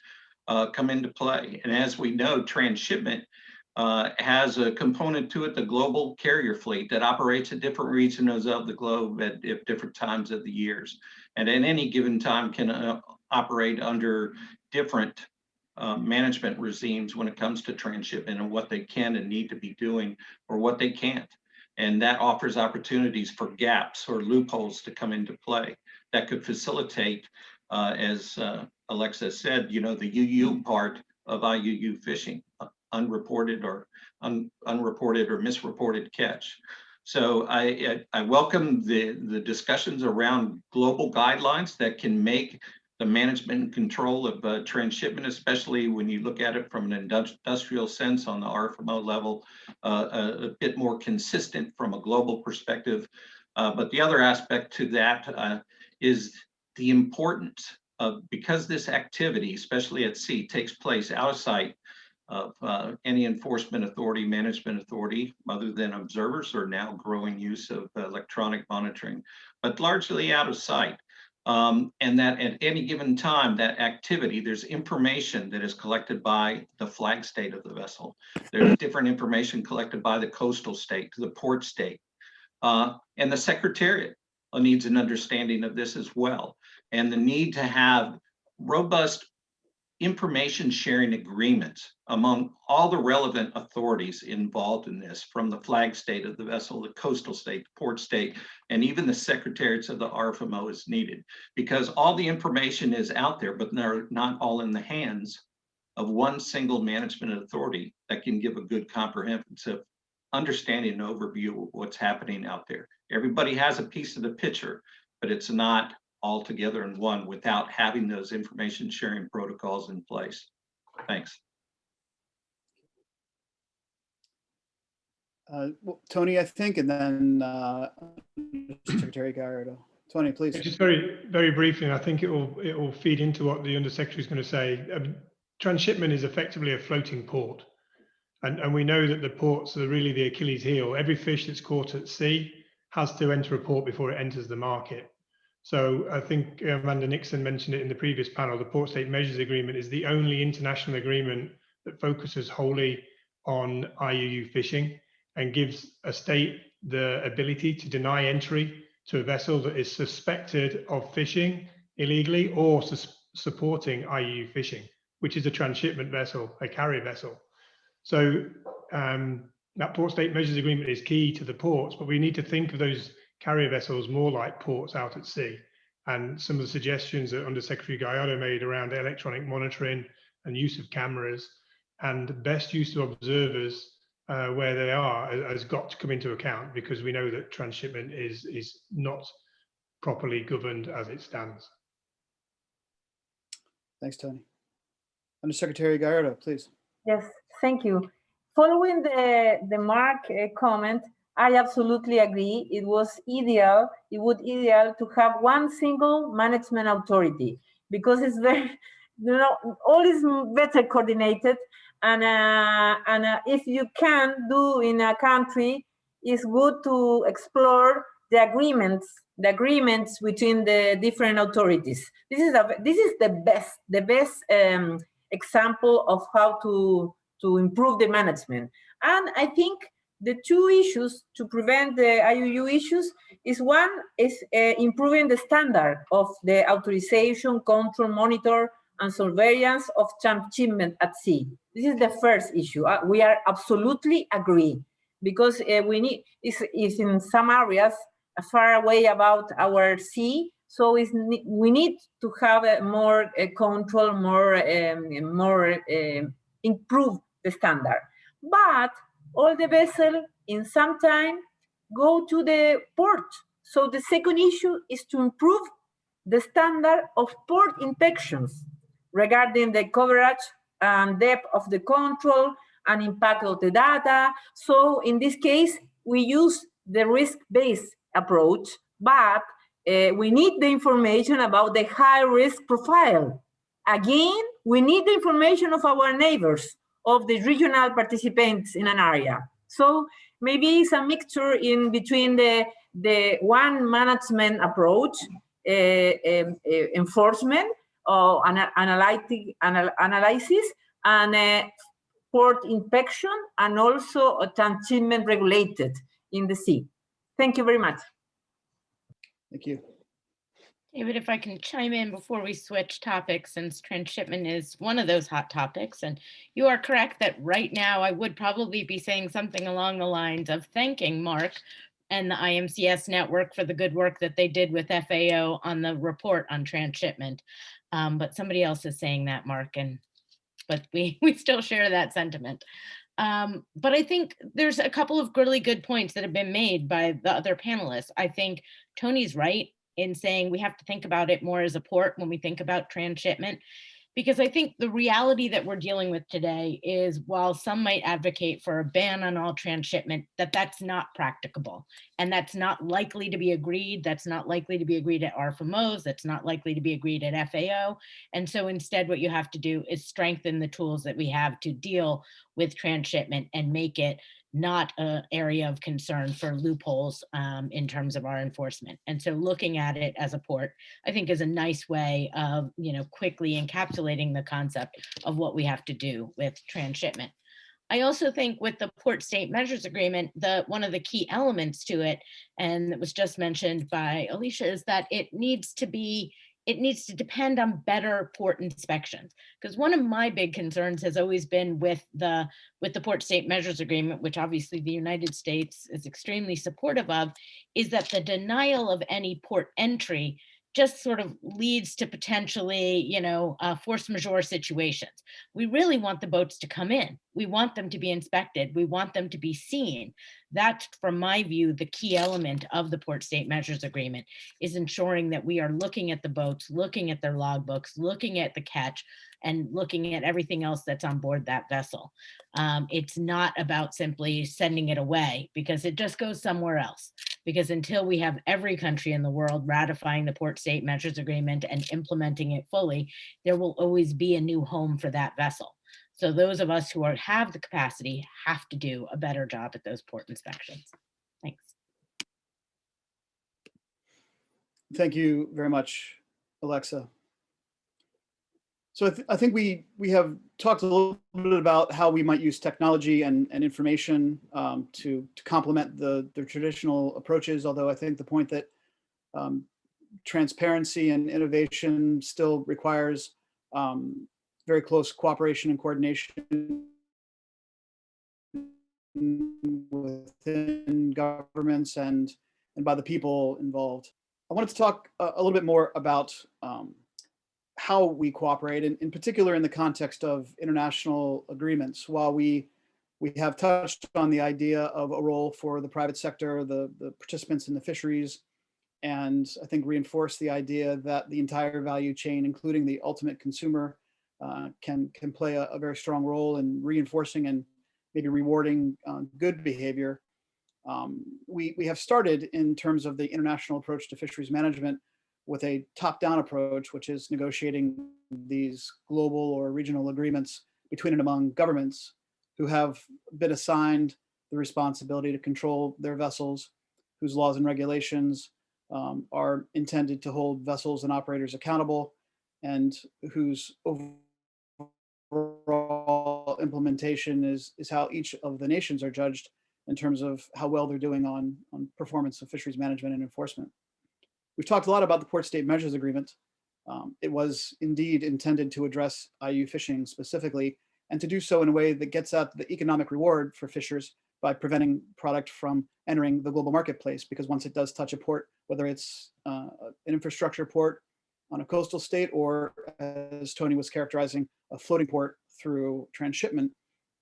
come into play. And as we know, transshipment has a component to it, the global carrier fleet that operates at different regions of the globe at different times of the years. And at any given time can operate under different management regimes when it comes to transshipment and what they can and need to be doing or what they can't. And that offers opportunities for gaps or loopholes to come into play that could facilitate, as Alexa said, the UU part of IUU fishing, unreported or misreported catch. So I welcome the discussions around global guidelines that can make the management and control of transshipment, especially when you look at it from an industrial sense on the RFMO level, a bit more consistent from a global perspective. But the other aspect to that is the importance of, because this activity, especially at sea, takes place out of sight of any enforcement authority, management authority, other than observers or now growing use of electronic monitoring, but largely out of sight. And that at any given time, that activity, there's information that is collected by the flag state of the vessel. There's different information collected by the coastal state, the port state. And the Secretariat needs an understanding of this as well. And the need to have robust information sharing agreements among all the relevant authorities involved in this, from the flag state of the vessel, the coastal state, the port state, and even the secretariats of the RFMO is needed, because all the information is out there, but they're not all in the hands of one single management authority that can give a good comprehensive understanding and overview of what's happening out there. Everybody has a piece of the picture, but it's not all together in one without having those information sharing protocols in place. Thanks. Well, Tony, I think, and then Secretary Gallardo. Tony, please. Just very briefly, and I think it will feed into what the Undersecretary is going to say. Transshipment is effectively a floating port. And we know that the ports are really the Achilles heel. Every fish that's caught at sea has to enter a port before it enters the market. So I think Amanda Nixon mentioned it in the previous panel. The Port State Measures Agreement is the only international agreement that focuses wholly on IUU fishing and gives a state the ability to deny entry to a vessel that is suspected of fishing illegally or supporting IUU fishing, which is a transshipment vessel, a carrier vessel. So that Port State Measures Agreement is key to the ports, but we need to think of those carrier vessels more like ports out at sea. And some of the suggestions that Undersecretary Gallardo made around electronic monitoring and use of cameras and best use of observers where they are has got to come into account, because we know that transshipment is not properly governed as it stands. Thanks, Tony. Undersecretary Gallardo, please. Yes, thank you. Following the Mark comment, I absolutely agree. It would ideal to have one single management authority, because it's very, all is better coordinated. And if you can do in a country, it's good to explore the agreements between the different authorities. This is the best example of how to improve the management. And I think the two issues to prevent the IUU issues is one is improving the standard of the authorization, control, monitor, and surveillance of transshipment at sea. This is the first issue. We are absolutely agree, because we need is in some areas far away about our sea, so we need to have more control, more improve the standard. But all the vessels in some time go to the port. So the second issue is to improve the standard of port inspections regarding the coverage and depth of the control and impact of the data. So in this case, we use the risk-based approach, but we need the information about the high-risk profile. Again, we need the information of our neighbors, of the regional participants in an area. So maybe it's a mixture in between the one management approach, enforcement, analysis, and port inspection, and also a transshipment regulated in the sea. Thank you very much. Thank you. David, if I can chime in before we switch topics, since transshipment is one of those hot topics, and you are correct that right now I would probably be saying something along the lines of thanking Mark and the IMCS network for the good work that they did with FAO on the report on transshipment. But somebody else is saying that, Mark, but we still share that sentiment. But I think there's a couple of really good points that have been made by the other panelists. I think Tony's right in saying we have to think about it more as a port when we think about transshipment, because I think the reality that we're dealing with today is, while some might advocate for a ban on all transshipment, that's not practicable, and that's not likely to be agreed. That's not likely to be agreed at RFMOs. That's not likely to be agreed at FAO. And so instead, what you have to do is strengthen the tools that we have to deal with transshipment and make it not an area of concern for loopholes in terms of our enforcement. And so looking at it as a port, I think, is a nice way of, quickly encapsulating the concept of what we have to do with transshipment. I also think with the Port State Measures Agreement, one of the key elements to it, and that was just mentioned by Alicia, is that it needs to be it needs to depend on better port inspections. Because one of my big concerns has always been with the Port State Measures Agreement, which obviously the United States is extremely supportive of, is that the denial of any port entry just sort of leads to potentially, you know, force majeure situations. We really want the boats to come in. We want them to be inspected. We want them to be seen. That's, from my view, the key element of the Port State Measures Agreement, is ensuring that we are looking at the boats, looking at their logbooks, looking at the catch, and looking at everything else that's on board that vessel. It's not about simply sending it away, because it just goes somewhere else. Because until we have every country in the world ratifying the Port State Measures Agreement and implementing it fully, there will always be a new home for that vessel. So those of us who have the capacity have to do a better job at those port inspections. Thanks. Thank you very much, Alexa. So I think we have talked a little bit about how we might use technology and information to complement the traditional approaches, although I think the point that transparency and innovation still requires very close cooperation and coordination within governments and by the people involved. I wanted to talk a little bit more about how we cooperate, and in particular in the context of international agreements. While we have touched on the idea of a role for the private sector, the participants in the fisheries, and I think reinforce the idea that the entire value chain, including the ultimate consumer, can play a very strong role in reinforcing and maybe rewarding good behavior. We have started in terms of the international approach to fisheries management with a top-down approach, which is negotiating these global or regional agreements between and among governments who have been assigned the responsibility to control their vessels, whose laws and regulations are intended to hold vessels and operators accountable, and whose overall implementation is how each of the nations are judged in terms of how well they're doing on performance of fisheries management and enforcement. We've talked a lot about the Port State Measures Agreement. It was indeed intended to address IUU fishing specifically, and to do so in a way that gets at the economic reward for fishers by preventing product from entering the global marketplace. Because once it does touch a port, whether it's an infrastructure port on a coastal state, or as Tony was characterizing, a floating port through transshipment,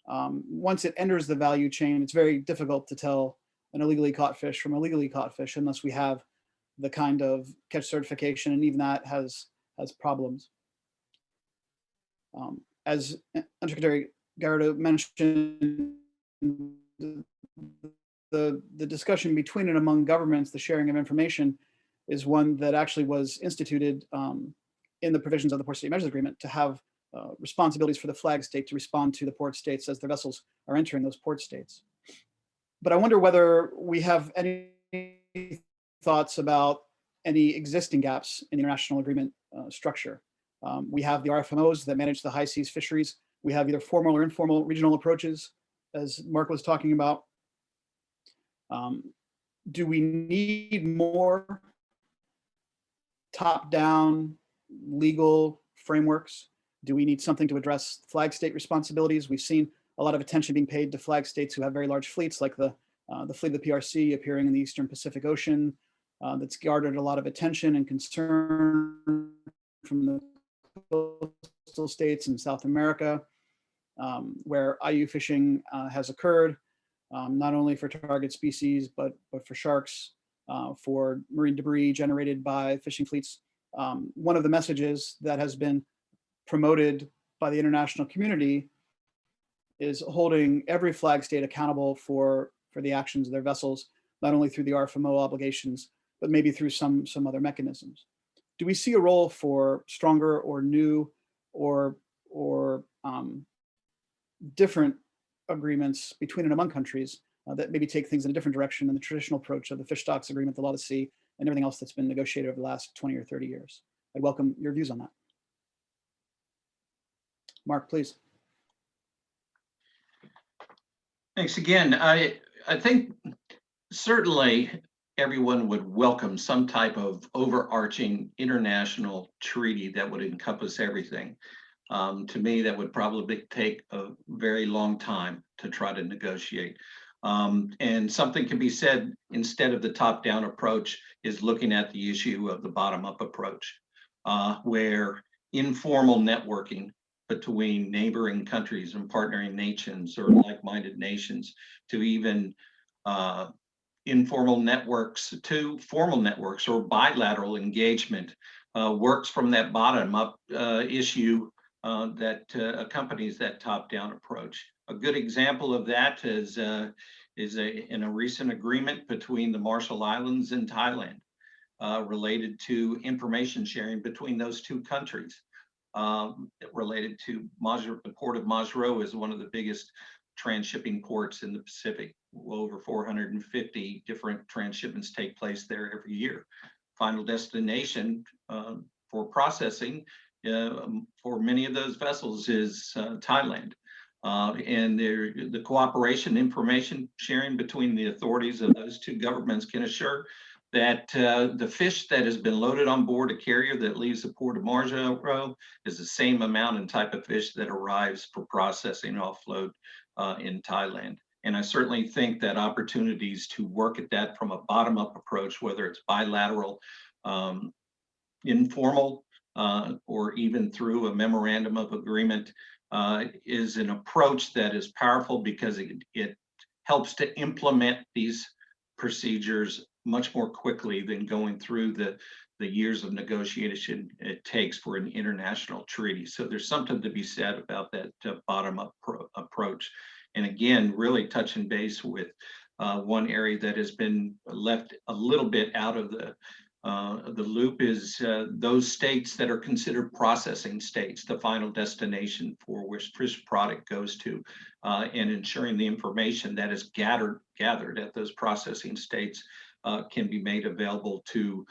once it enters the value chain, it's very difficult to tell an illegally caught fish from a legally caught fish unless we have the kind of catch certification, and even that has problems. As Undersecretary Gallardo mentioned, the discussion between and among governments, the sharing of information, is one that actually was instituted in the provisions of the Port State Measures Agreement, to have responsibilities for the flag state to respond to the port states as their vessels are entering those port states. But I wonder whether we have any thoughts about any existing gaps in the international agreement structure. We have the RFMOs that manage the high seas fisheries. We have either formal or informal regional approaches, as Mark was talking about. Do we need more top-down legal frameworks? Do we need something to address flag state responsibilities? We've seen a lot of attention being paid to flag states who have very large fleets, like the fleet of the PRC appearing in the Eastern Pacific Ocean. That's garnered a lot of attention and concern from the coastal states in South America, where IUU fishing has occurred, not only for target species, but for sharks, for marine debris generated by fishing fleets. One of the messages that has been promoted by the international community is holding every flag state accountable for the actions of their vessels, not only through the RFMO obligations, but maybe through some other mechanisms. Do we see a role for stronger or new or different agreements between and among countries that maybe take things in a different direction than the traditional approach of the fish stocks agreement, the law of the sea, and everything else that's been negotiated over the last 20 or 30 years? I welcome your views on that. Mark, please. Thanks again. I think certainly everyone would welcome some type of overarching international treaty that would encompass everything. To me, that would probably take a very long time to try to negotiate. And something can be said instead of the top-down approach is looking at the issue of the bottom-up approach, where informal networking between neighboring countries and partnering nations or like-minded nations to even informal networks to formal networks or bilateral engagement works from that bottom-up issue that accompanies that top-down approach. A good example of that is in a recent agreement between the Marshall Islands and Thailand related to information sharing between those two countries. Related to the port of Majuro is one of the biggest transshipping ports in the Pacific. Well, over 450 different transshipments take place there every year. Final destination for processing for many of those vessels is Thailand. And the cooperation, information sharing between the authorities of those two governments can assure that the fish that has been loaded on board a carrier that leaves the port of Majuro is the same amount and type of fish that arrives for processing offload in Thailand. And I certainly think that opportunities to work at that from a bottom-up approach, whether it's bilateral, informal, or even through a memorandum of agreement, is an approach that is powerful because it helps to implement these procedures much more quickly than going through the years of negotiation it takes for an international treaty. So there's something to be said about that bottom-up approach. And again, really touching base with one area that has been left a little bit out of the loop is those states that are considered processing states, the final destination for which fish product goes to, and ensuring the information that is gathered at those processing states can be made available to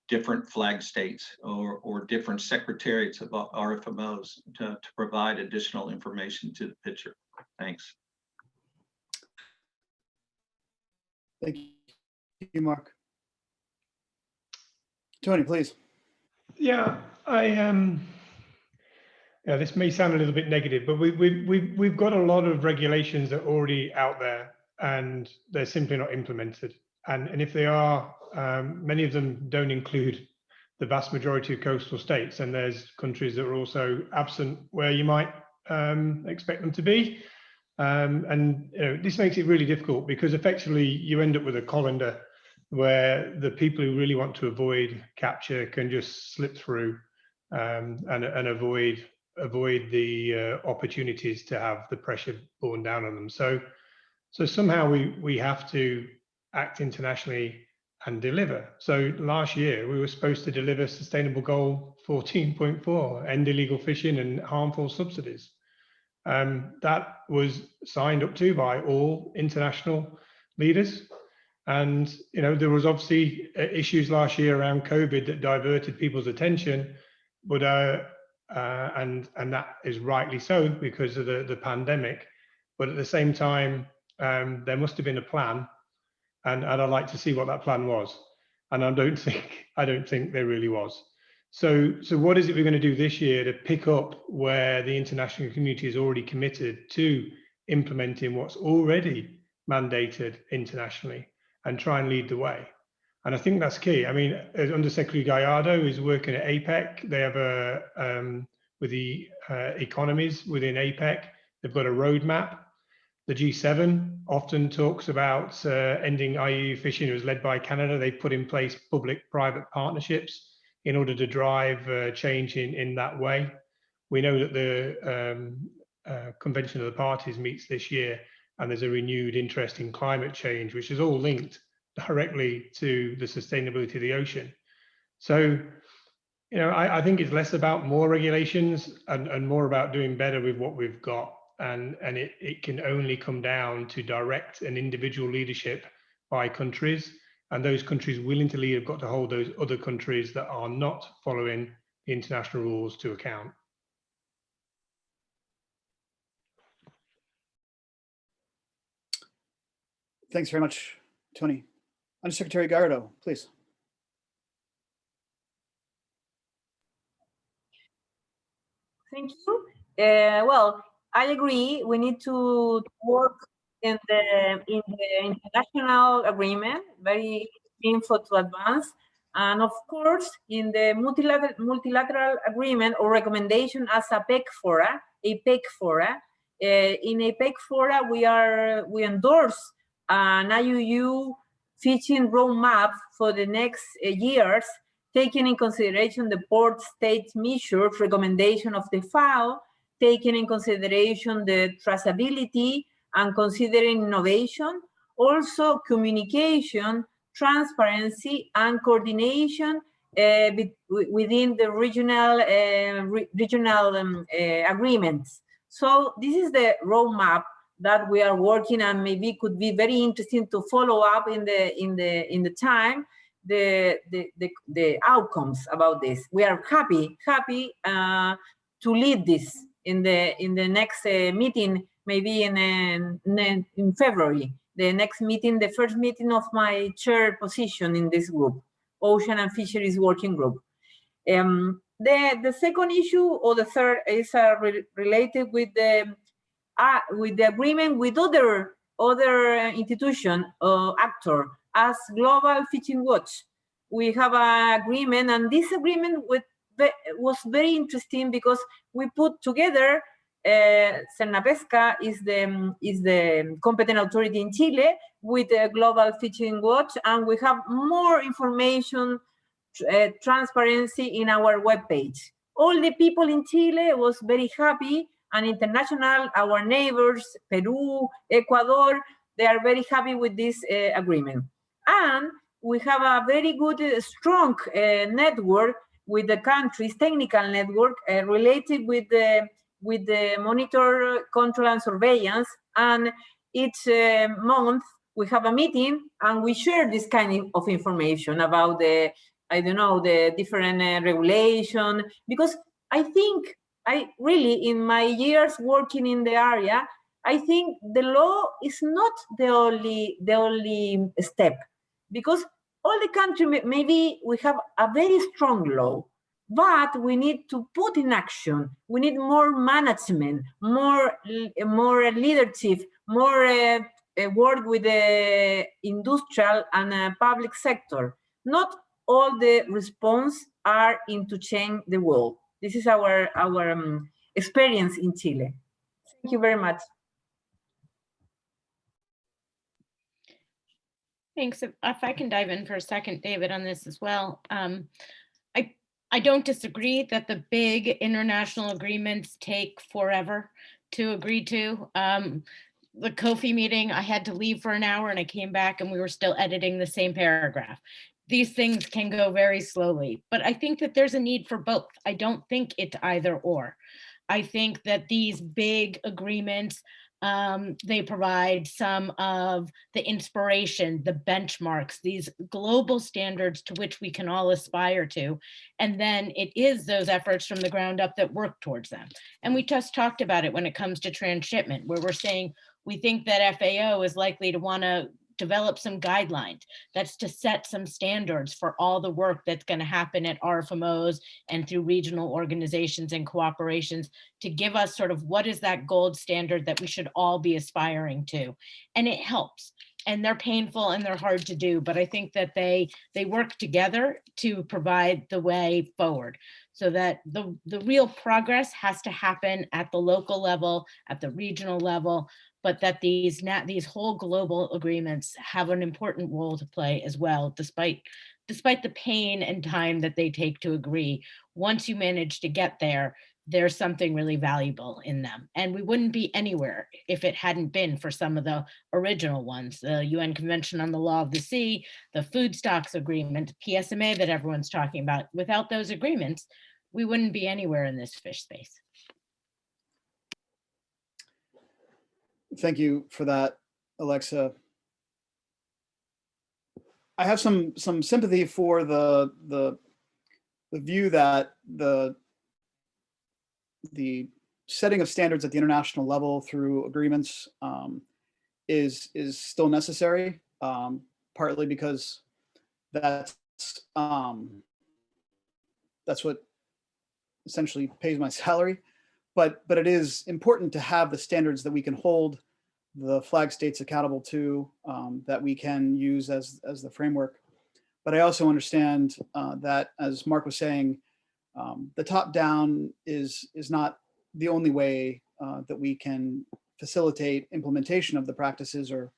different flag states or different secretariats of RFMOs to provide additional information to the picture. Thanks. Thank you, Mark. Tony, please. Yeah, yeah, this may sound a little bit negative, but we've got a lot of regulations that are already out there and they're simply not implemented. And if they are, many of them don't include the vast majority of coastal states, and there's countries that are also absent where you might expect them to be. And this makes it really difficult because effectively you end up with a colander where the people who really want to avoid capture can just slip through and avoid the opportunities to have the pressure borne down on them. So somehow we have to act internationally and deliver. So last year we were supposed to deliver sustainable goal 14.4, end illegal fishing and harmful subsidies. That was signed up to by all international leaders. And there was obviously issues last year around COVID that diverted people's attention, but and that is rightly so because of the pandemic. But at the same time, there must have been a plan, and I'd like to see what that plan was. And I don't think there really was. So what is it we're going to do this year to pick up where the international community is already committed to implementing what's already mandated internationally and try and lead the way? And I think that's key. I mean, Undersecretary Gallardo is working at APEC. They have with the economies within APEC, they've got a roadmap. The G7 often talks about ending IUU fishing. It was led by Canada. They put in place public-private partnerships in order to drive change in that way. We know that the Convention of the Parties meets this year, and there's a renewed interest in climate change, which is all linked directly to the sustainability of the ocean. So, I think it's less about more regulations and more about doing better with what we've got. And it can only come down to direct and individual leadership by countries. And those countries willing to lead have got to hold those other countries that are not following the international rules to account. Thanks very much, Tony. Undersecretary Gallardo, please. Thank you. Well, I agree. We need to work in the international agreement, very meaningful to advance, and of course, in the multilateral agreement or recommendation as a PEC fora, in a PEC fora, we endorse an IUU fishing roadmap for the next years, taking in consideration the port state measures recommendation of the FAO, taking in consideration the traceability and considering innovation, also communication, transparency, and coordination within the regional agreements. So this is the roadmap that we are working on. Maybe could be very interesting to follow up in the time the outcomes about this. We are happy to lead this in the next meeting, maybe in February. The next meeting, the first meeting of my chair position in this group, Ocean and Fisheries Working Group. The second issue, or the third, is related with the agreement with other institution actor as Global Fishing Watch. We have an agreement, and this agreement was very interesting because we put together Cernapesca is the competent authority in Chile with the Global Fishing Watch, and we have more information, transparency in our webpage. All the people in Chile was very happy, and international, our neighbors, Peru, Ecuador, they are very happy with this agreement. And we have a very good, strong network with the countries, technical network related with the monitor, control, and surveillance. And each month we have a meeting and we share this kind of information about the, I don't know, the different regulation, because I think I really, in my years working in the area, I think the law is not the only step, because all the country, maybe we have a very strong law, but we need to put in action. We need more management, more leadership, more work with the industrial and public sector. Not all the response are into change the world. This is our experience in Chile. Thank you very much. Thanks. If I can dive in for a second, David, on this as well. I don't disagree that the big international agreements take forever to agree to. The Kofi meeting, I had to leave for an hour and I came back and we were still editing the same paragraph. These things can go very slowly, but I think that there's a need for both. I don't think it's either or. I think that these big agreements, they provide some of the inspiration, the benchmarks, these global standards to which we can all aspire to. And then it is those efforts from the ground up that work towards them. And we just talked about it when it comes to transshipment, where we're saying we think that FAO is likely to want to develop some guidelines. That's to set some standards for all the work that's going to happen at RFMOs and through regional organizations and cooperations to give us sort of what is that gold standard that we should all be aspiring to. And it helps. And they're painful and they're hard to do, but I think that they work together to provide the way forward, so that the real progress has to happen at the local level, at the regional level, but that these whole global agreements have an important role to play as well, despite the pain and time that they take to agree. Once you manage to get there, there's something really valuable in them. And we wouldn't be anywhere if it hadn't been for some of the original ones, the UN Convention on the Law of the Sea, the Food Stocks Agreement, PSMA that everyone's talking about. Without those agreements, we wouldn't be anywhere in this fish space. Thank you for that, Alexa. I have some sympathy for the view that the setting of standards at the international level through agreements is still necessary. partly because that's what essentially pays my salary. But it is important to have the standards that we can hold the flag states accountable to, that we can use as the framework. But I also understand that, as Mark was saying, the top down is not the only way that we can facilitate implementation of the practices or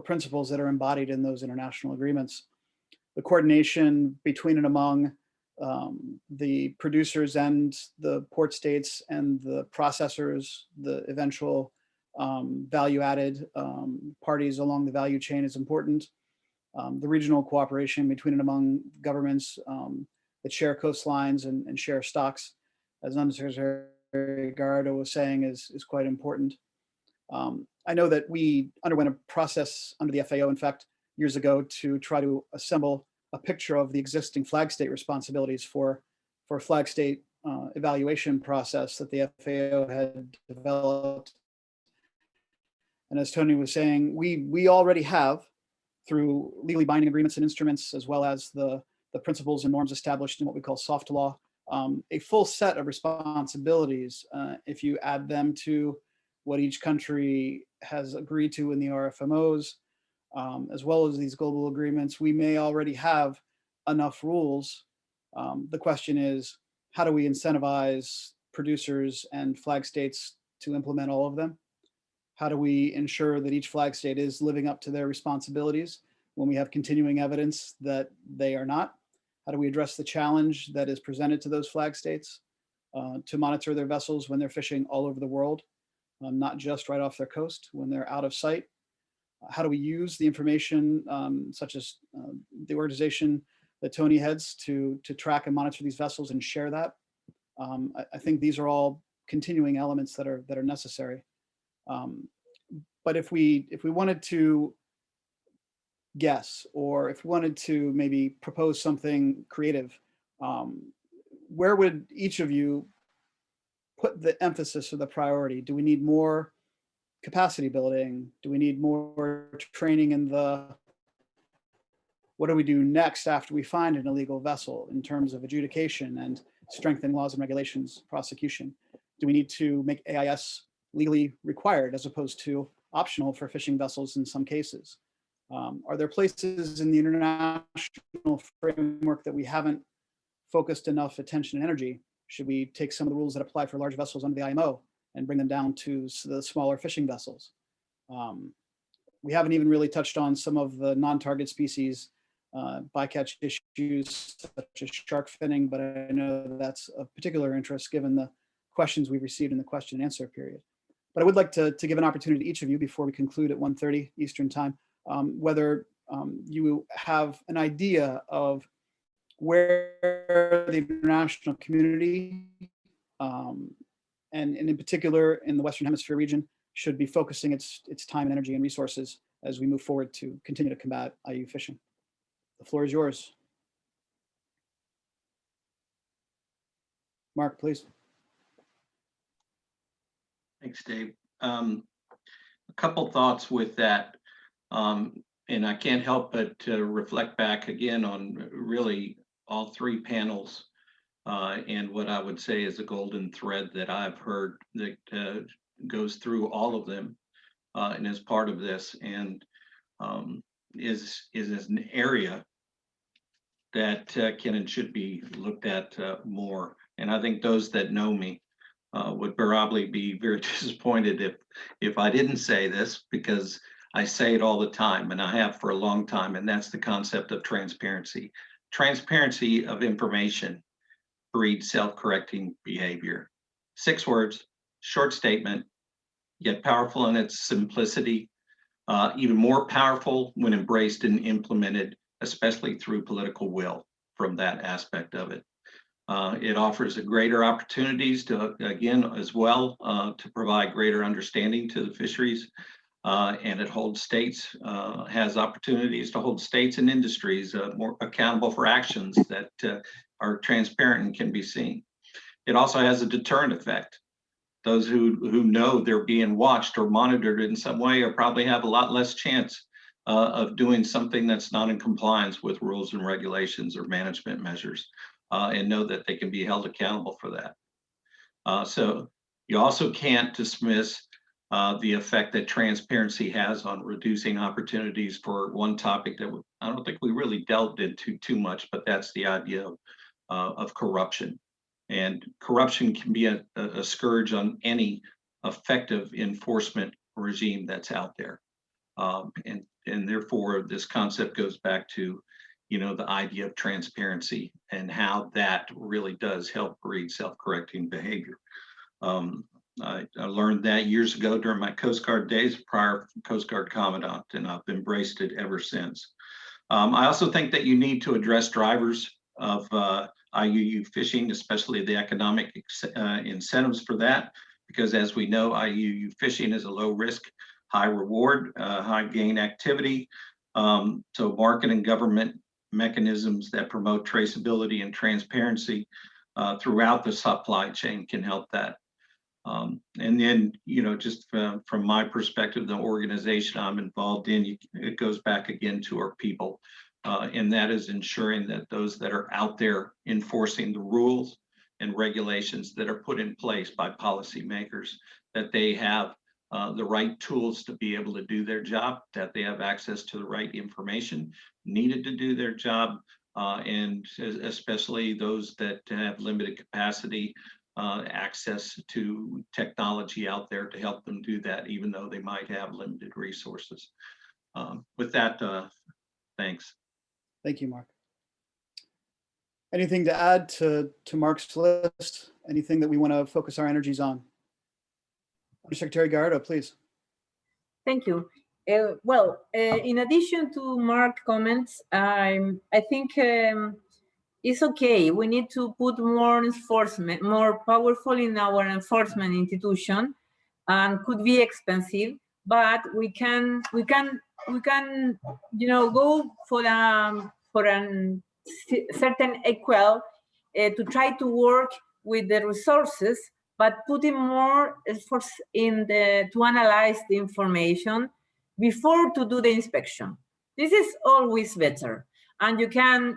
principles that are embodied in those international agreements. The coordination between and among the producers and the port states and the processors, the eventual value-added parties along the value chain is important. The regional cooperation between and among governments that share coastlines and share stocks, as Undersecretary Gallardo was saying, is quite important. I know that we underwent a process under the FAO, in fact, years ago, to try to assemble a picture of the existing flag state responsibilities for flag state evaluation process that the FAO had developed. And as Tony was saying, we already have, through legally binding agreements and instruments, as well as the principles and norms established in what we call soft law, a full set of responsibilities. If you add them to what each country has agreed to in the RFMOs, as well as these global agreements, we may already have enough rules. The question is, how do we incentivize producers and flag states to implement all of them? How do we ensure that each flag state is living up to their responsibilities when we have continuing evidence that they are not? How do we address the challenge that is presented to those flag states to monitor their vessels when they're fishing all over the world, not just right off their coast, when they're out of sight? How do we use the information, such as the organization that Tony heads, to track and monitor these vessels and share that? I think these are all continuing elements that are necessary. But if we wanted to guess, or if we wanted to maybe propose something creative, where would each of you put the emphasis or the priority? Do we need more capacity building? Do we need more training in what do we do next after we find an illegal vessel in terms of adjudication and strengthening laws and regulations, prosecution? Do we need to make AIS legally required as opposed to optional for fishing vessels in some cases? Are there places in the international framework that we haven't focused enough attention and energy? Should we take some of the rules that apply for large vessels under the IMO and bring them down to the smaller fishing vessels? We haven't even really touched on some of the non-target species bycatch issues, such as shark finning, but I know that's of particular interest given the questions we've received in the question and answer period. But I would like to give an opportunity to each of you before we conclude at 1:30 Eastern time, whether you have an idea of where the international community, and in particular in the Western Hemisphere region, should be focusing its time and energy and resources as we move forward to continue to combat IUU fishing. The floor is yours. Mark, please. Thanks, Dave. A couple thoughts with that. And I can't help but reflect back again on really all three panels and what I would say is a golden thread that I've heard that goes through all of them and is part of this, and is an area that can and should be looked at more. And I think those that know me would probably be very disappointed if I didn't say this, because I say it all the time, and I have for a long time, and that's the concept of transparency. Transparency of information breeds self-correcting behavior. 6 words, short statement, yet powerful in its simplicity, even more powerful when embraced and implemented, especially through political will from that aspect of it. It offers a greater opportunities to, again, as well, to provide greater understanding to the fisheries, and it holds states, has opportunities to hold states and industries more accountable for actions that are transparent and can be seen. It also has a deterrent effect. Those who know they're being watched or monitored in some way are probably have a lot less chance of doing something that's not in compliance with rules and regulations or management measures, and know that they can be held accountable for that. So you also can't dismiss the effect that transparency has on reducing opportunities for one topic that I don't think we really delved into too much, but that's the idea of corruption. And corruption can be a scourge on any effective enforcement regime that's out there. And therefore, this concept goes back to, the idea of transparency and how that really does help breed self-correcting behavior. I learned that years ago during my Coast Guard days, prior Coast Guard Commandant, and I've embraced it ever since. I also think that you need to address drivers of IUU fishing, especially the economic incentives for that, because as we know, IUU fishing is a low risk, high reward, high gain activity. So market and government mechanisms that promote traceability and transparency throughout the supply chain can help that. And then, just from my perspective, the organization I'm involved in, it goes back again to our people. And that is ensuring that those that are out there enforcing the rules and regulations that are put in place by policymakers, that they have the right tools to be able to do their job, that they have access to the right information needed to do their job, and especially those that have limited capacity, access to technology out there to help them do that, even though they might have limited resources. With that, thanks. Thank you, Mark. Anything to add to Mark's list? Anything that we want to focus our energies on? Undersecretary Gallardo, please. Thank you. In addition to Mark's comments, I think it's okay. We need to put more enforcement, more powerful in our enforcement institution, and could be expensive, but we can go for a certain equal to try to work with the resources, but putting more efforts to analyze the information before to do the inspection. This is always better, and you can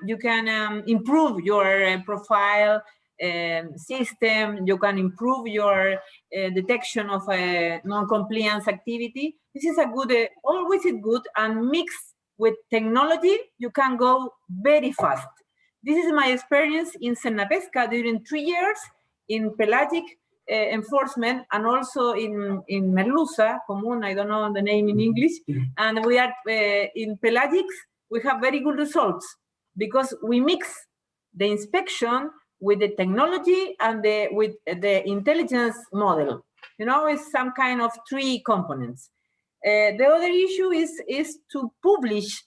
improve your profile system. You can improve your detection of non-compliance activity. This is always good, and mixed with technology, you can go very fast. This is my experience in Senapesca during 3 years in pelagic enforcement, and also in Merluza, Común, I don't know the name in English, and we are in pelagics, we have very good results because we mix the inspection with the technology and with the intelligence model. It's some kind of 3 components. The other issue is to publish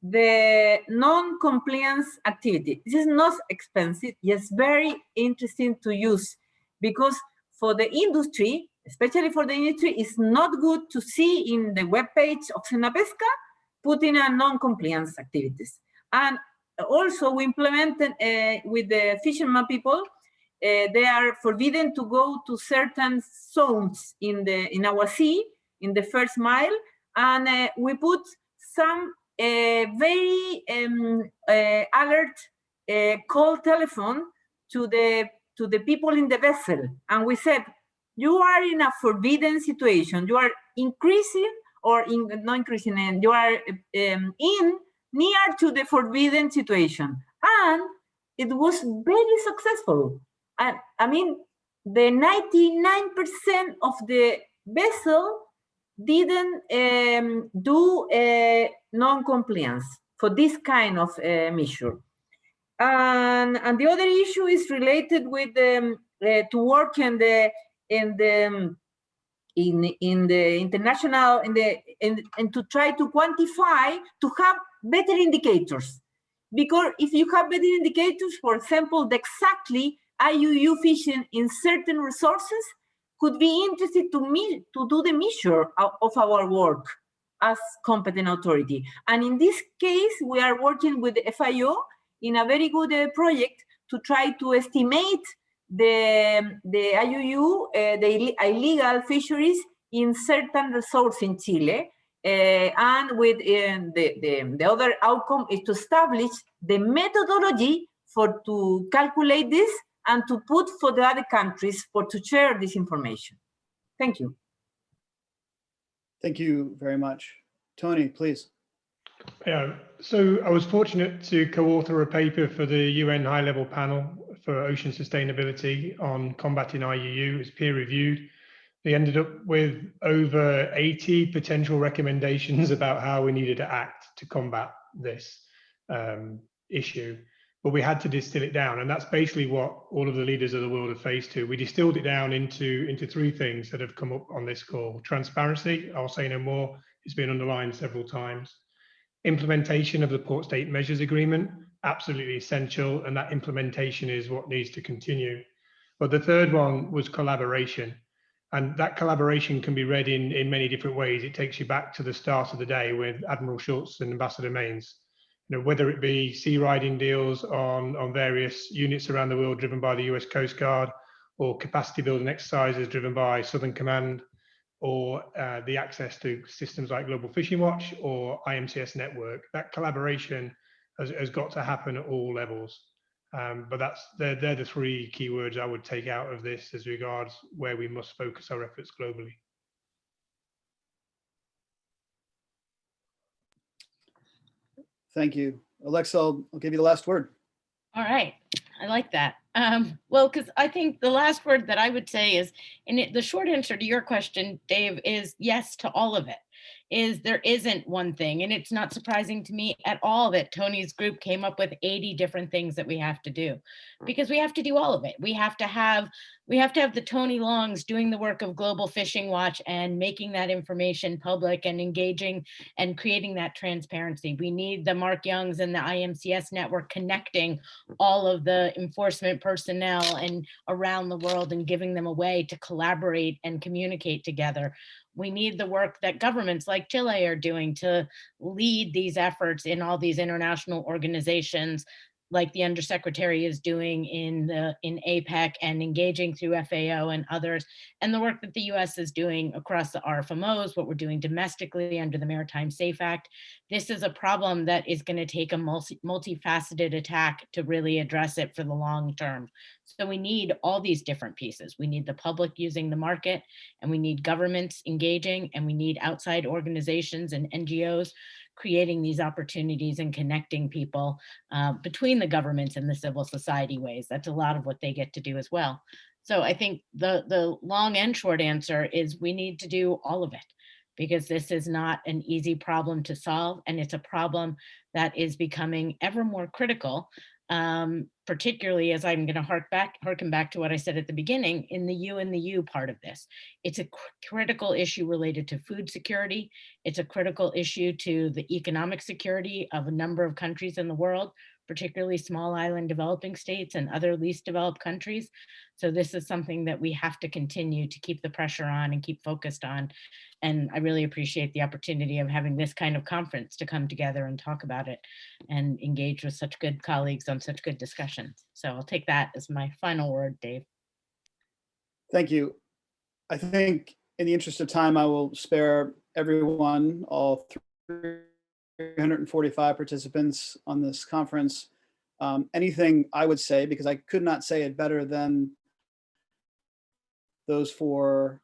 the non-compliance activity. This is not expensive, it's very interesting to use, because for the industry, especially for the industry, it's not good to see in the webpage of Senapesca putting a non-compliance activities. And also we implemented with the fishermen people, they are forbidden to go to certain zones in our sea, in the first mile, and we put some very alert call telephone to the people in the vessel, and we said, you are in a forbidden situation. You are increasing, or not increasing, and you are near to the forbidden situation, and it was very successful. And I mean, the 99% of the vessel didn't do non-compliance for this kind of measure. And the other issue is related with to work in the international and to try to quantify, to have better indicators. Because if you have better indicators, for example, the exactly IUU fishing in certain resources, could be interested to do the measure of our work as competent authority. And in this case, we are working with the FIO in a very good project to try to estimate the IUU, the illegal fisheries in certain resources in Chile, And with the other outcome is to establish the methodology to calculate this and to put for the other countries to share this information. Thank you. Thank you very much. Tony, please. Yeah, so I was fortunate to co-author a paper for the UN high-level panel for ocean sustainability on combating IUU. It's peer-reviewed. They ended up with over 80 potential recommendations about how we needed to act to combat this issue. But we had to distill it down, and that's basically what all of the leaders of the world have faced to. We distilled it down into three things that have come up on this call. Transparency, I'll say no more, it's been underlined several times. Implementation of the Port State Measures Agreement, absolutely essential, and that implementation is what needs to continue. But the third one was collaboration, and that collaboration can be read in many different ways. It takes you back to the start of the day with Admiral Schultz and Ambassador Maines. You know, whether it be sea riding deals on various units around the world driven by the US Coast Guard, or capacity building exercises driven by Southern Command, or the access to systems like Global Fishing Watch or IMCS network. That collaboration has got to happen at all levels. But they're the three keywords I would take out of this as regards where we must focus our efforts globally. Thank you. Alexa, I'll give you the last word. All right, I like that. Well, because I think the last word that I would say is, the short answer to your question, Dave, is yes to all of it. There isn't one thing, and it's not surprising to me at all that Tony's group came up with 80 different things that we have to do, because we have to do all of it. We have to have the Tony Longs doing the work of Global Fishing Watch and making that information public and engaging and creating that transparency. We need the Mark Youngs and the IMCS network connecting all of the enforcement personnel and around the world and giving them a way to collaborate and communicate together. We need the work that governments like Chile are doing to lead these efforts in all these international organizations, like the Undersecretary is doing in APEC and engaging through FAO and others, and the work that the US is doing across the RFMOs, what we're doing domestically under the Maritime Safe Act. This is a problem that is going to take a multifaceted attack to really address it for the long term. So we need all these different pieces. We need the public using the market, and we need governments engaging, and we need outside organizations and NGOs creating these opportunities and connecting people between the governments and the civil society ways. That's a lot of what they get to do as well. So I think the long and short answer is we need to do all of it, because this is not an easy problem to solve, and it's a problem that is becoming ever more critical, particularly as I'm going to harken back to what I said at the beginning in the U part of this. It's a critical issue related to food security. It's a critical issue to the economic security of a number of countries in the world, particularly small island developing states and other least developed countries. So this is something that we have to continue to keep the pressure on and keep focused on. And I really appreciate the opportunity of having this kind of conference to come together and talk about it and engage with such good colleagues on such good discussions. So I'll take that as my final word, Dave. Thank you. I think in the interest of time, I will spare everyone, all 345 participants on this conference, anything I would say, because I could not say it better than those four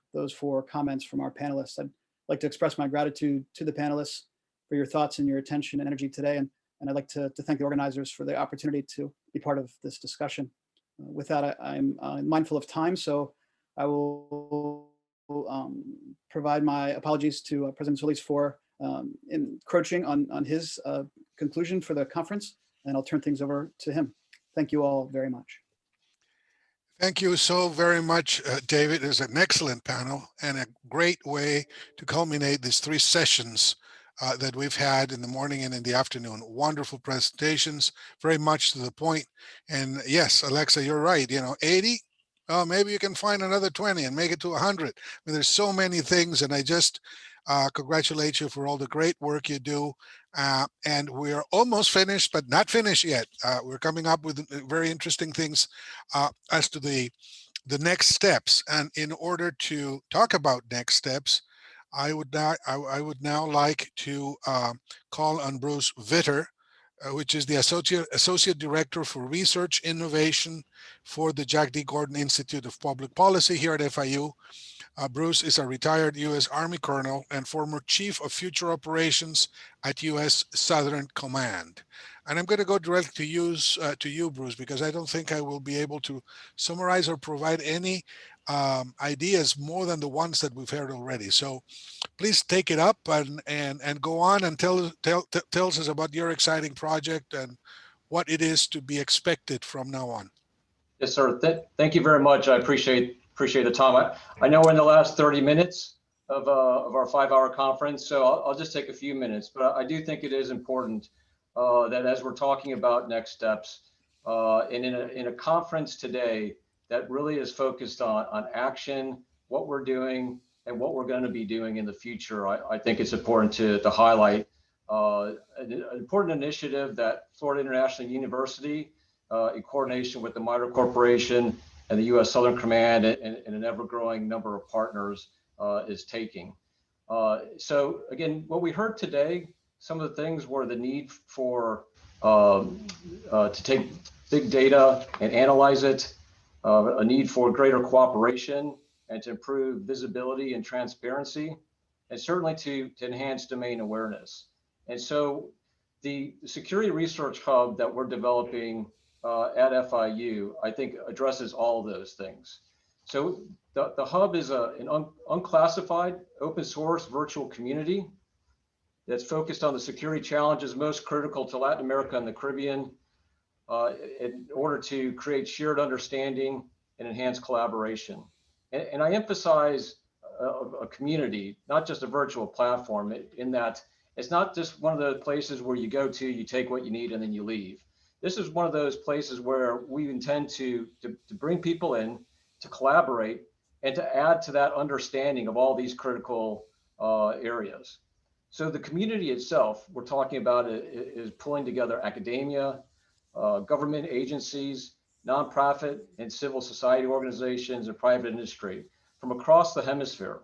comments from our panelists. I'd like to express my gratitude to the panelists for your thoughts and your attention and energy today. And I'd like to thank the organizers for the opportunity to be part of this discussion. With that, I'm mindful of time, so I will provide my apologies to President Solis for encroaching on his conclusion for the conference, and I'll turn things over to him. Thank you all very much. Thank you so very much, David. It was an excellent panel and a great way to culminate these 3 sessions that we've had in the morning and in the afternoon. Wonderful presentations, very much to the point. And yes, Alexa, you're right. 80, oh, maybe you can find another 20 and make it to 100. I mean, there's so many things, and I just congratulate you for all the great work you do. And we're almost finished, but not finished yet. We're coming up with very interesting things as to the next steps. And in order to talk about next steps, I would now like to call on Bruce Vitter, which is the Associate Director for Research Innovation for the Jack D. Gordon Institute of Public Policy here at FIU. Bruce is a retired U.S. Army Colonel and former Chief of Future Operations at U.S. Southern Command. And I'm going to go directly to you, Bruce, because I don't think I will be able to summarize or provide any ideas more than the ones that we've heard already. So please take it up and go on and tell us about your exciting project and what it is to be expected from now on. Yes, sir. Thank you very much. I appreciate the time. I know we're in the last 30 minutes of our 5-hour conference, so I'll just take a few minutes. But I do think it is important that as we're talking about next steps, and in a conference today that really is focused on action, what we're doing, and what we're going to be doing in the future, I think it's important to highlight an important initiative that Florida International University, in coordination with the MITRE Corporation and the U.S. Southern Command and an ever-growing number of partners is taking. So again, what we heard today, some of the things were the need for to take big data and analyze it, a need for greater cooperation and to improve visibility and transparency, and certainly to enhance domain awareness. And so the Security Research Hub that we're developing at FIU, I think addresses all of those things. So the hub is an unclassified open source virtual community that's focused on the security challenges most critical to Latin America and the Caribbean in order to create shared understanding and enhance collaboration. And I emphasize a community, not just a virtual platform, in that it's not just one of the places where you go to, you take what you need and then you leave. This is one of those places where we intend to bring people in, to collaborate, and to add to that understanding of all these critical areas. So the community itself, we're talking about is pulling together academia, government agencies, nonprofit and civil society organizations, and private industry from across the hemisphere.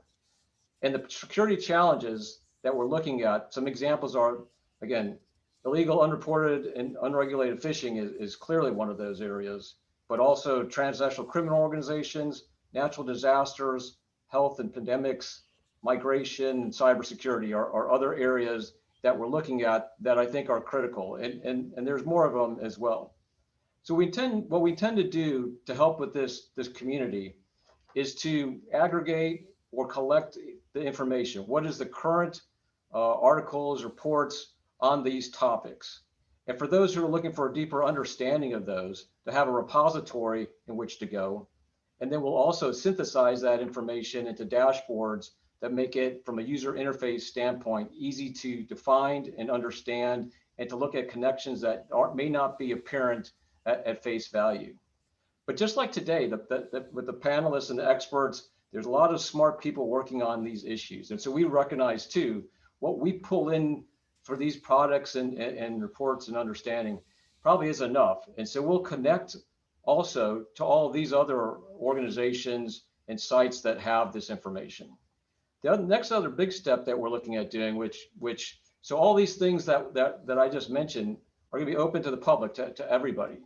And the security challenges that we're looking at, some examples are, again, illegal, unreported, and unregulated fishing is clearly one of those areas, but also transnational criminal organizations, natural disasters, health and pandemics, migration, and cybersecurity are other areas that we're looking at that I think are critical, and there's more of them as well. So what we intend to do to help with this community is to aggregate or collect the information. What is the current articles, reports on these topics? And for those who are looking for a deeper understanding of those, to have a repository in which to go. And then we'll also synthesize that information into dashboards that make it, from a user interface standpoint, easy to define and understand, and to look at connections that may not be apparent at face value. But just like today, with the panelists and the experts, there's a lot of smart people working on these issues. And so we recognize too, what we pull in for these products and reports and understanding probably is enough. And so we'll connect also to all of these other organizations and sites that have this information. The next other big step that we're looking at doing, so all these things that I just mentioned are gonna be open to the public, to everybody.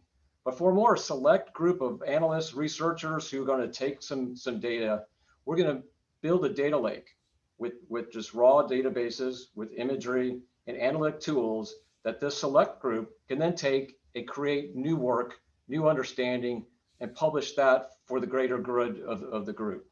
But for a more select group of analysts, researchers who are gonna take some data, we're gonna build a data lake with just raw databases, with imagery and analytic tools that this select group can then take and create new work, new understanding, and publish that for the greater good of the group.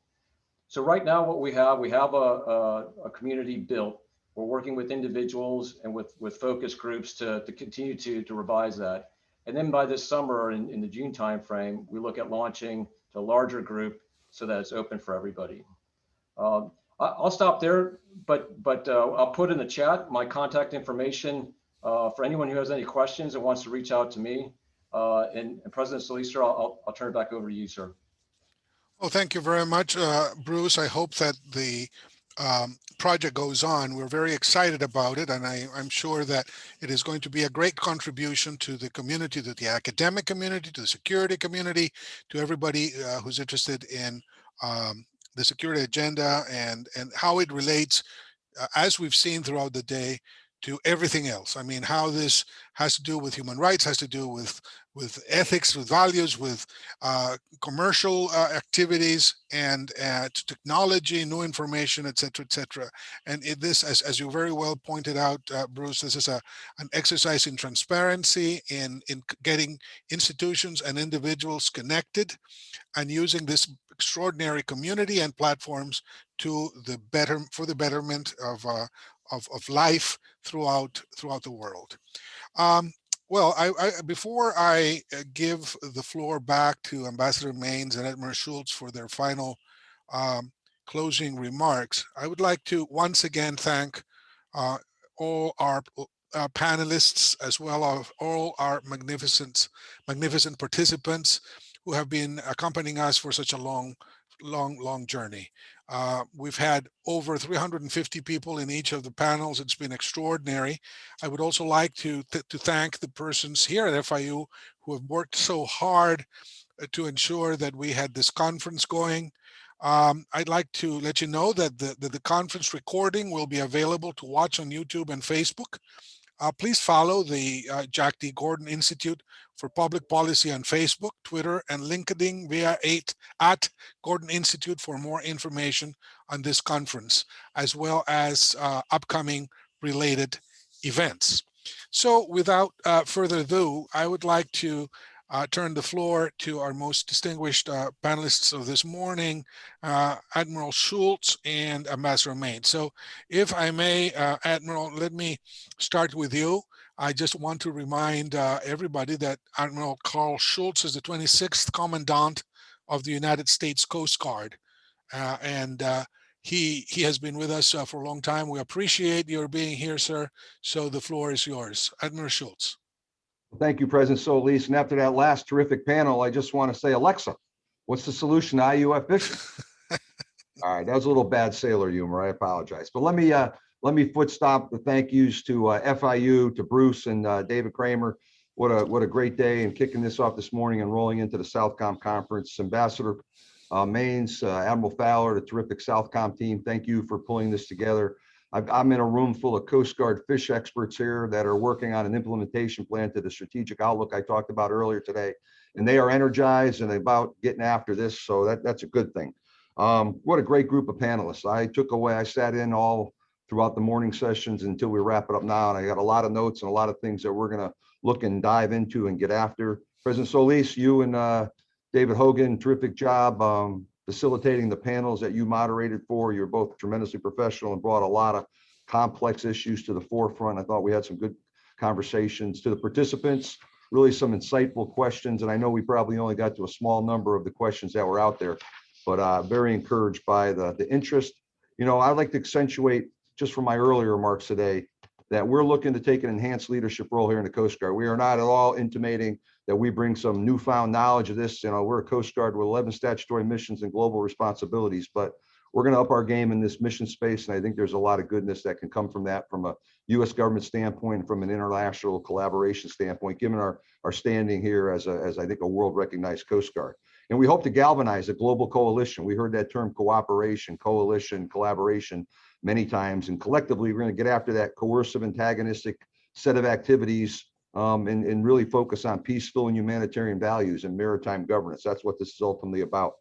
So right now what we have a community built. We're working with individuals and with focus groups to continue to revise that. And then by this summer, in the June timeframe, we look at launching to a larger group so that it's open for everybody. I'll stop there, but I'll put in the chat my contact information for anyone who has any questions and wants to reach out to me. And President Solistra, I'll turn it back over to you, sir. Well, thank you very much, Bruce. I hope that the project goes on. We're very excited about it, and I'm sure that it is going to be a great contribution to the community, to the academic community, to the security community, to everybody who's interested in the security agenda and how it relates, as we've seen throughout the day, to everything else. I mean, how this has to do with human rights, has to do with ethics, with values, with commercial activities, and to technology, new information, et cetera, And this, as you very well pointed out, Bruce, this is an exercise in transparency, in getting institutions and individuals connected, and using this extraordinary community and platforms for the betterment of life throughout the world. Well, before I give the floor back to Ambassador Maines and Admiral Schultz for their final closing remarks, I would like to once again thank all our panelists, as well as all our magnificent participants who have been accompanying us for such a long journey. We've had over 350 people in each of the panels. It's been extraordinary. I would also like to thank the persons here at FIU who have worked so hard to ensure that we had this conference going. I'd like to let you know that the conference recording will be available to watch on YouTube and Facebook. Please follow the Jack D. Gordon Institute for Public Policy on Facebook, Twitter, and LinkedIn via at Gordon Institute for more information on this conference, as well as upcoming related events. So without further ado, I would like to turn the floor to our most distinguished panelists of this morning, Admiral Schultz and Ambassador Maines. So if I may, Admiral, let me start with you. I just want to remind everybody that Admiral Karl Schultz is the 26th Commandant of the United States Coast Guard. He has been with us for a long time. We appreciate your being here, sir. So the floor is yours. Admiral Schultz. Thank you, President Solis. And after that last terrific panel, I just want to say, Alexa, what's the solution to IUF fishing? All right, that was a little bad sailor humor. I apologize. But let me foot stomp the thank yous to FIU, to Bruce and David Kramer. What a great day, and kicking this off this morning and rolling into the Southcom conference. Ambassador Maines, Admiral Fowler, the terrific Southcom team, thank you for pulling this together. I'm in a room full of Coast Guard fish experts here that are working on an implementation plan to the strategic outlook I talked about earlier today, and they are energized and about getting after this, so that's a good thing. What a great group of panelists. I sat in all throughout the morning sessions until we wrap it up now, and I got a lot of notes and a lot of things that we're gonna look and dive into and get after. President Solis, you and David Hogan, terrific job facilitating the panels that you moderated for. You're both tremendously professional and brought a lot of complex issues to the forefront. I thought we had some good conversations. To the participants, really some insightful questions. And I know we probably only got to a small number of the questions that were out there, but very encouraged by the interest. You know, I'd like to accentuate just from my earlier remarks today that we're looking to take an enhanced leadership role here in the Coast Guard. We are not at all intimating that we bring some newfound knowledge of this. You know, we're a Coast Guard with 11 statutory missions and global responsibilities, but we're going to up our game in this mission space. And I think there's a lot of goodness that can come from that, from a U.S. government standpoint, from an international collaboration standpoint, given our standing here as I think a world recognized Coast Guard. And we hope to galvanize a global coalition. We heard that term cooperation, coalition, collaboration many times, and collectively we're going to get after that coercive, antagonistic set of activities and really focus on peaceful and humanitarian values and maritime governance. That's what this is ultimately about.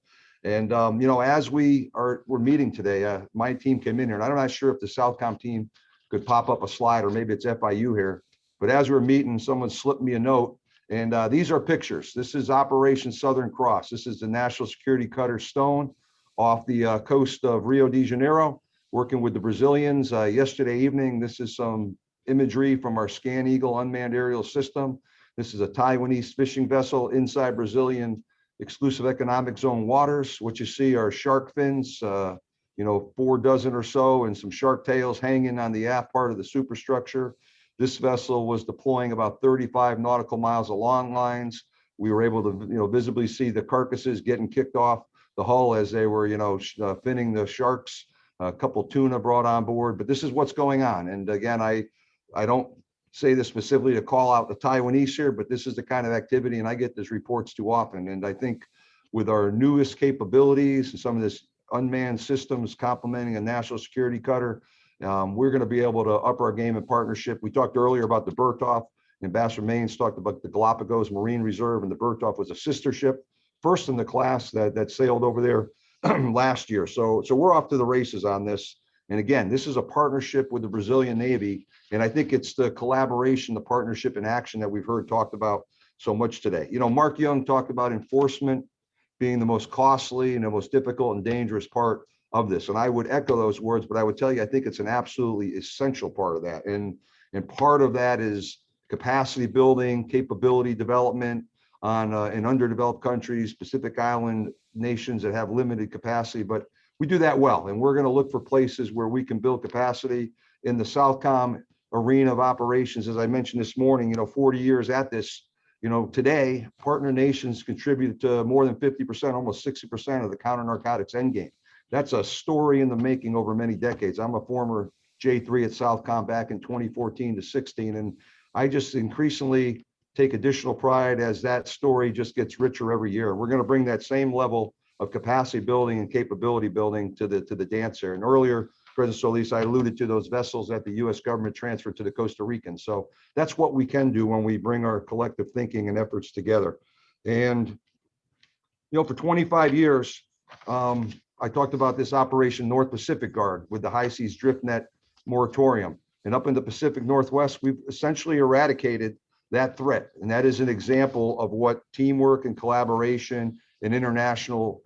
And you know, as we're meeting today, my team came in here, and I'm not sure if the Southcom team could pop up a slide, or maybe it's FIU here, but as we're meeting, someone slipped me a note, and these are pictures. This is Operation Southern Cross. This is the national security cutter Stone off the coast of Rio de Janeiro, working with the Brazilians. Yesterday evening, this is some imagery from our Scan Eagle unmanned aerial system. This is a Taiwanese fishing vessel inside Brazilian exclusive economic zone waters. What you see are shark fins, you know, 4 dozen or so, and some shark tails hanging on the aft part of the superstructure. This vessel was deploying about 35 nautical miles of long lines. We were able to, you know, visibly see the carcasses getting kicked off the hull as they were, you know, finning the sharks. A couple tuna brought on board, but this is what's going on. And again, I don't say this specifically to call out the Taiwanese here, but this is the kind of activity, and I get these reports too often. And I think with our newest capabilities and some of this unmanned systems complementing a national security cutter. We're going to be able to up our game in partnership. We talked earlier about the Berthoff. Ambassador Maines talked about the Galapagos Marine Reserve, and the Berthoff was a sister ship, first in the class that sailed over there last year. So we're off to the races on this. And again, this is a partnership with the Brazilian Navy. And I think it's the collaboration, the partnership in action that we've heard talked about so much today. You know, Mark Young talked about enforcement being the most costly and the most difficult and dangerous part of this. And I would echo those words, but I would tell you, I think it's an absolutely essential part of that. And part of that is capacity building, capability development on in underdeveloped countries, Pacific Island nations that have limited capacity, but we do that well. And we're going to look for places where we can build capacity in the Southcom arena of operations. As I mentioned this morning, 40 years at this, today, partner nations contribute to more than 50%, almost 60% of the counter-narcotics endgame. That's a story in the making over many decades. I'm a former J3 at Southcom back in 2014 to 16, and I just increasingly take additional pride as that story just gets richer every year. We're going to bring that same level of capacity building and capability building to the dance here. And earlier, President Solis, I alluded to those vessels that the U.S. government transferred to the Costa Ricans. So that's what we can do when we bring our collective thinking and efforts together. And, for 25 years, I talked about this Operation North Pacific Guard with the High Seas Drift Net moratorium. And up in the Pacific Northwest, we've essentially eradicated that threat. And that is an example of what teamwork and collaboration and international,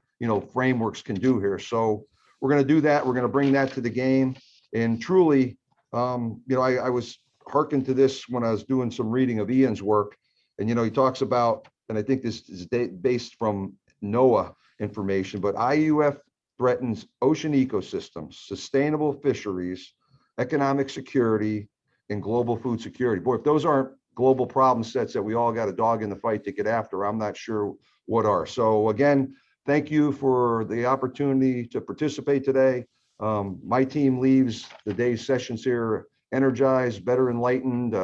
frameworks can do here. So we're going to do that. We're going to bring that to the game. And truly, I was hearkened to this when I was doing some reading of Ian's work. And, he talks about, and I think this is based from NOAA information, but IUF threatens ocean ecosystems, sustainable fisheries, economic security, and global food security. Boy, if those aren't global problem sets that we all got a dog in the fight to get after, I'm not sure what are. So again, thank you for the opportunity to participate today. My team leaves the day's sessions here energized, better enlightened.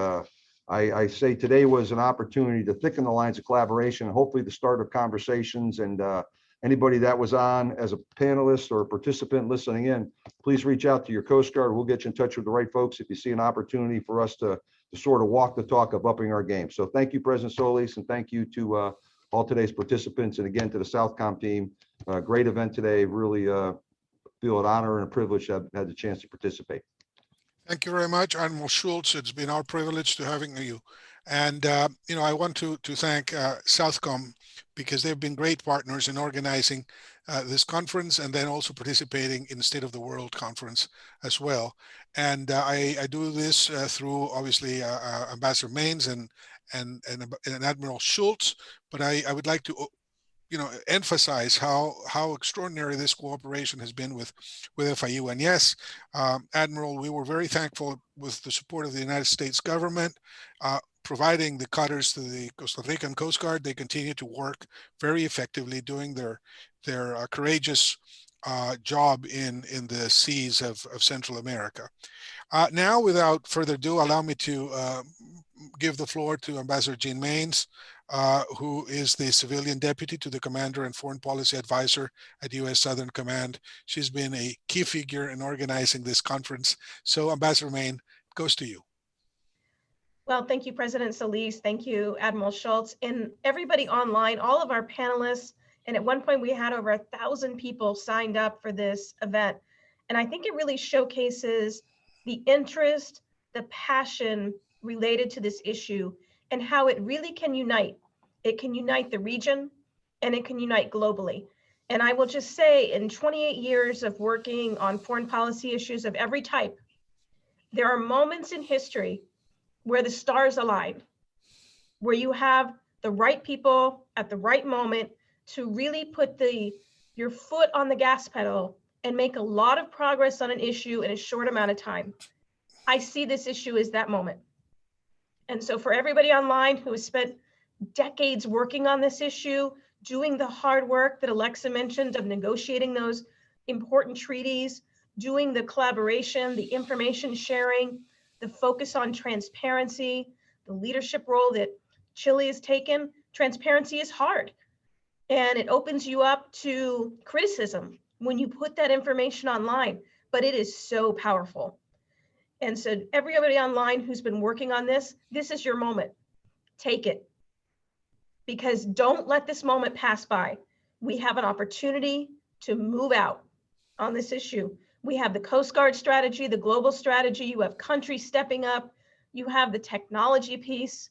I say today was an opportunity to thicken the lines of collaboration, and hopefully the start of conversations. And anybody that was on as a panelist or a participant listening in, please reach out to your Coast Guard. We'll get you in touch with the right folks if you see an opportunity for us to sort of walk the talk of upping our game. So thank you, President Solis, and thank you to all today's participants, and again to the Southcom team. Great event today. Really feel an honor and a privilege to have had the chance to participate. Thank you very much, Admiral Schultz. It's been our privilege to having you. And, I want to thank Southcom, because they've been great partners in organizing this conference and then also participating in the State of the World conference as well. And I do this through, obviously, Ambassador Maines and Admiral Schultz, but I would like to emphasize how extraordinary this cooperation has been with FIU. And yes, Admiral, we were very thankful with the support of the United States government, providing the cutters to the Costa Rican Coast Guard. They continue to work very effectively, doing their courageous job in the seas of Central America. Now, without further ado, allow me to give the floor to Ambassador Jean Maines, who is the civilian deputy to the commander and foreign policy advisor at U.S. Southern Command. She's been a key figure in organizing this conference. So, Ambassador Maines, it goes to you. Well, thank you, President Solis. Thank you, Admiral Schultz, and everybody online, all of our panelists. And at one point, we had over 1,000 people signed up for this event. And I think it really showcases the interest, the passion related to this issue, and how it really can unite. It can unite the region, and it can unite globally. And I will just say, in 28 years of working on foreign policy issues of every type, there are moments in history where the stars align, where you have the right people at the right moment to really put your foot on the gas pedal and make a lot of progress on an issue in a short amount of time. I see this issue as that moment. And so for everybody online who has spent decades working on this issue, doing the hard work that Alexa mentioned of negotiating those important treaties, doing the collaboration, the information sharing, the focus on transparency, the leadership role that Chile has taken. Transparency is hard, and it opens you up to criticism when you put that information online, but it is so powerful. And so everybody online who's been working on this is your moment. Take it. Because don't let this moment pass by. We have an opportunity to move out on this issue. We have the Coast Guard strategy, the global strategy, you have countries stepping up, you have the technology piece.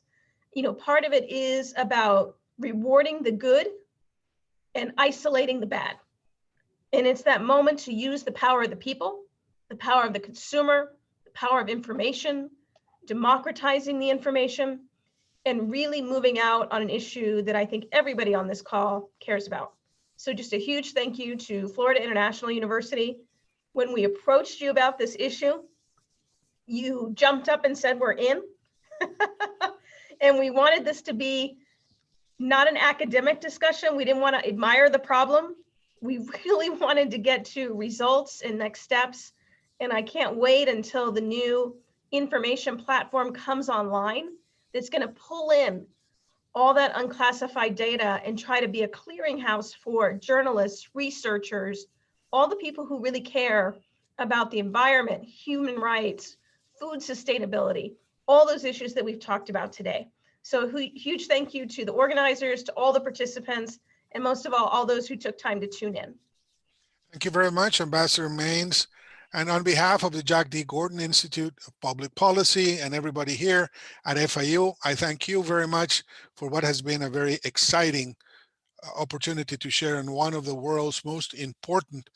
You know, part of it is about rewarding the good and isolating the bad. And it's that moment to use the power of the people, the power of the consumer, the power of information, democratizing the information, and really moving out on an issue that I think everybody on this call cares about. So just a huge thank you to Florida International University. When we approached you about this issue, you jumped up and said, we're in. And we wanted this to be not an academic discussion. We didn't want to admire the problem. We really wanted to get to results and next steps. And I can't wait until the new information platform comes online that's going to pull in all that unclassified data and try to be a clearinghouse for journalists, researchers, all the people who really care about the environment, human rights, food sustainability, all those issues that we've talked about today. So huge thank you to the organizers, to all the participants, and most of all those who took time to tune in. Thank you very much, Ambassador Maines. And on behalf of the Jack D. Gordon Institute of Public Policy and everybody here at FIU, I thank you very much for what has been a very exciting opportunity to share in one of the world's most important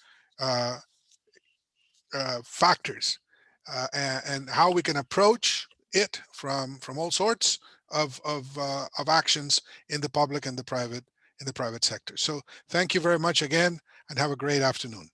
factors and how we can approach it from all sorts of actions in the public and the private sector. So thank you very much again, and have a great afternoon.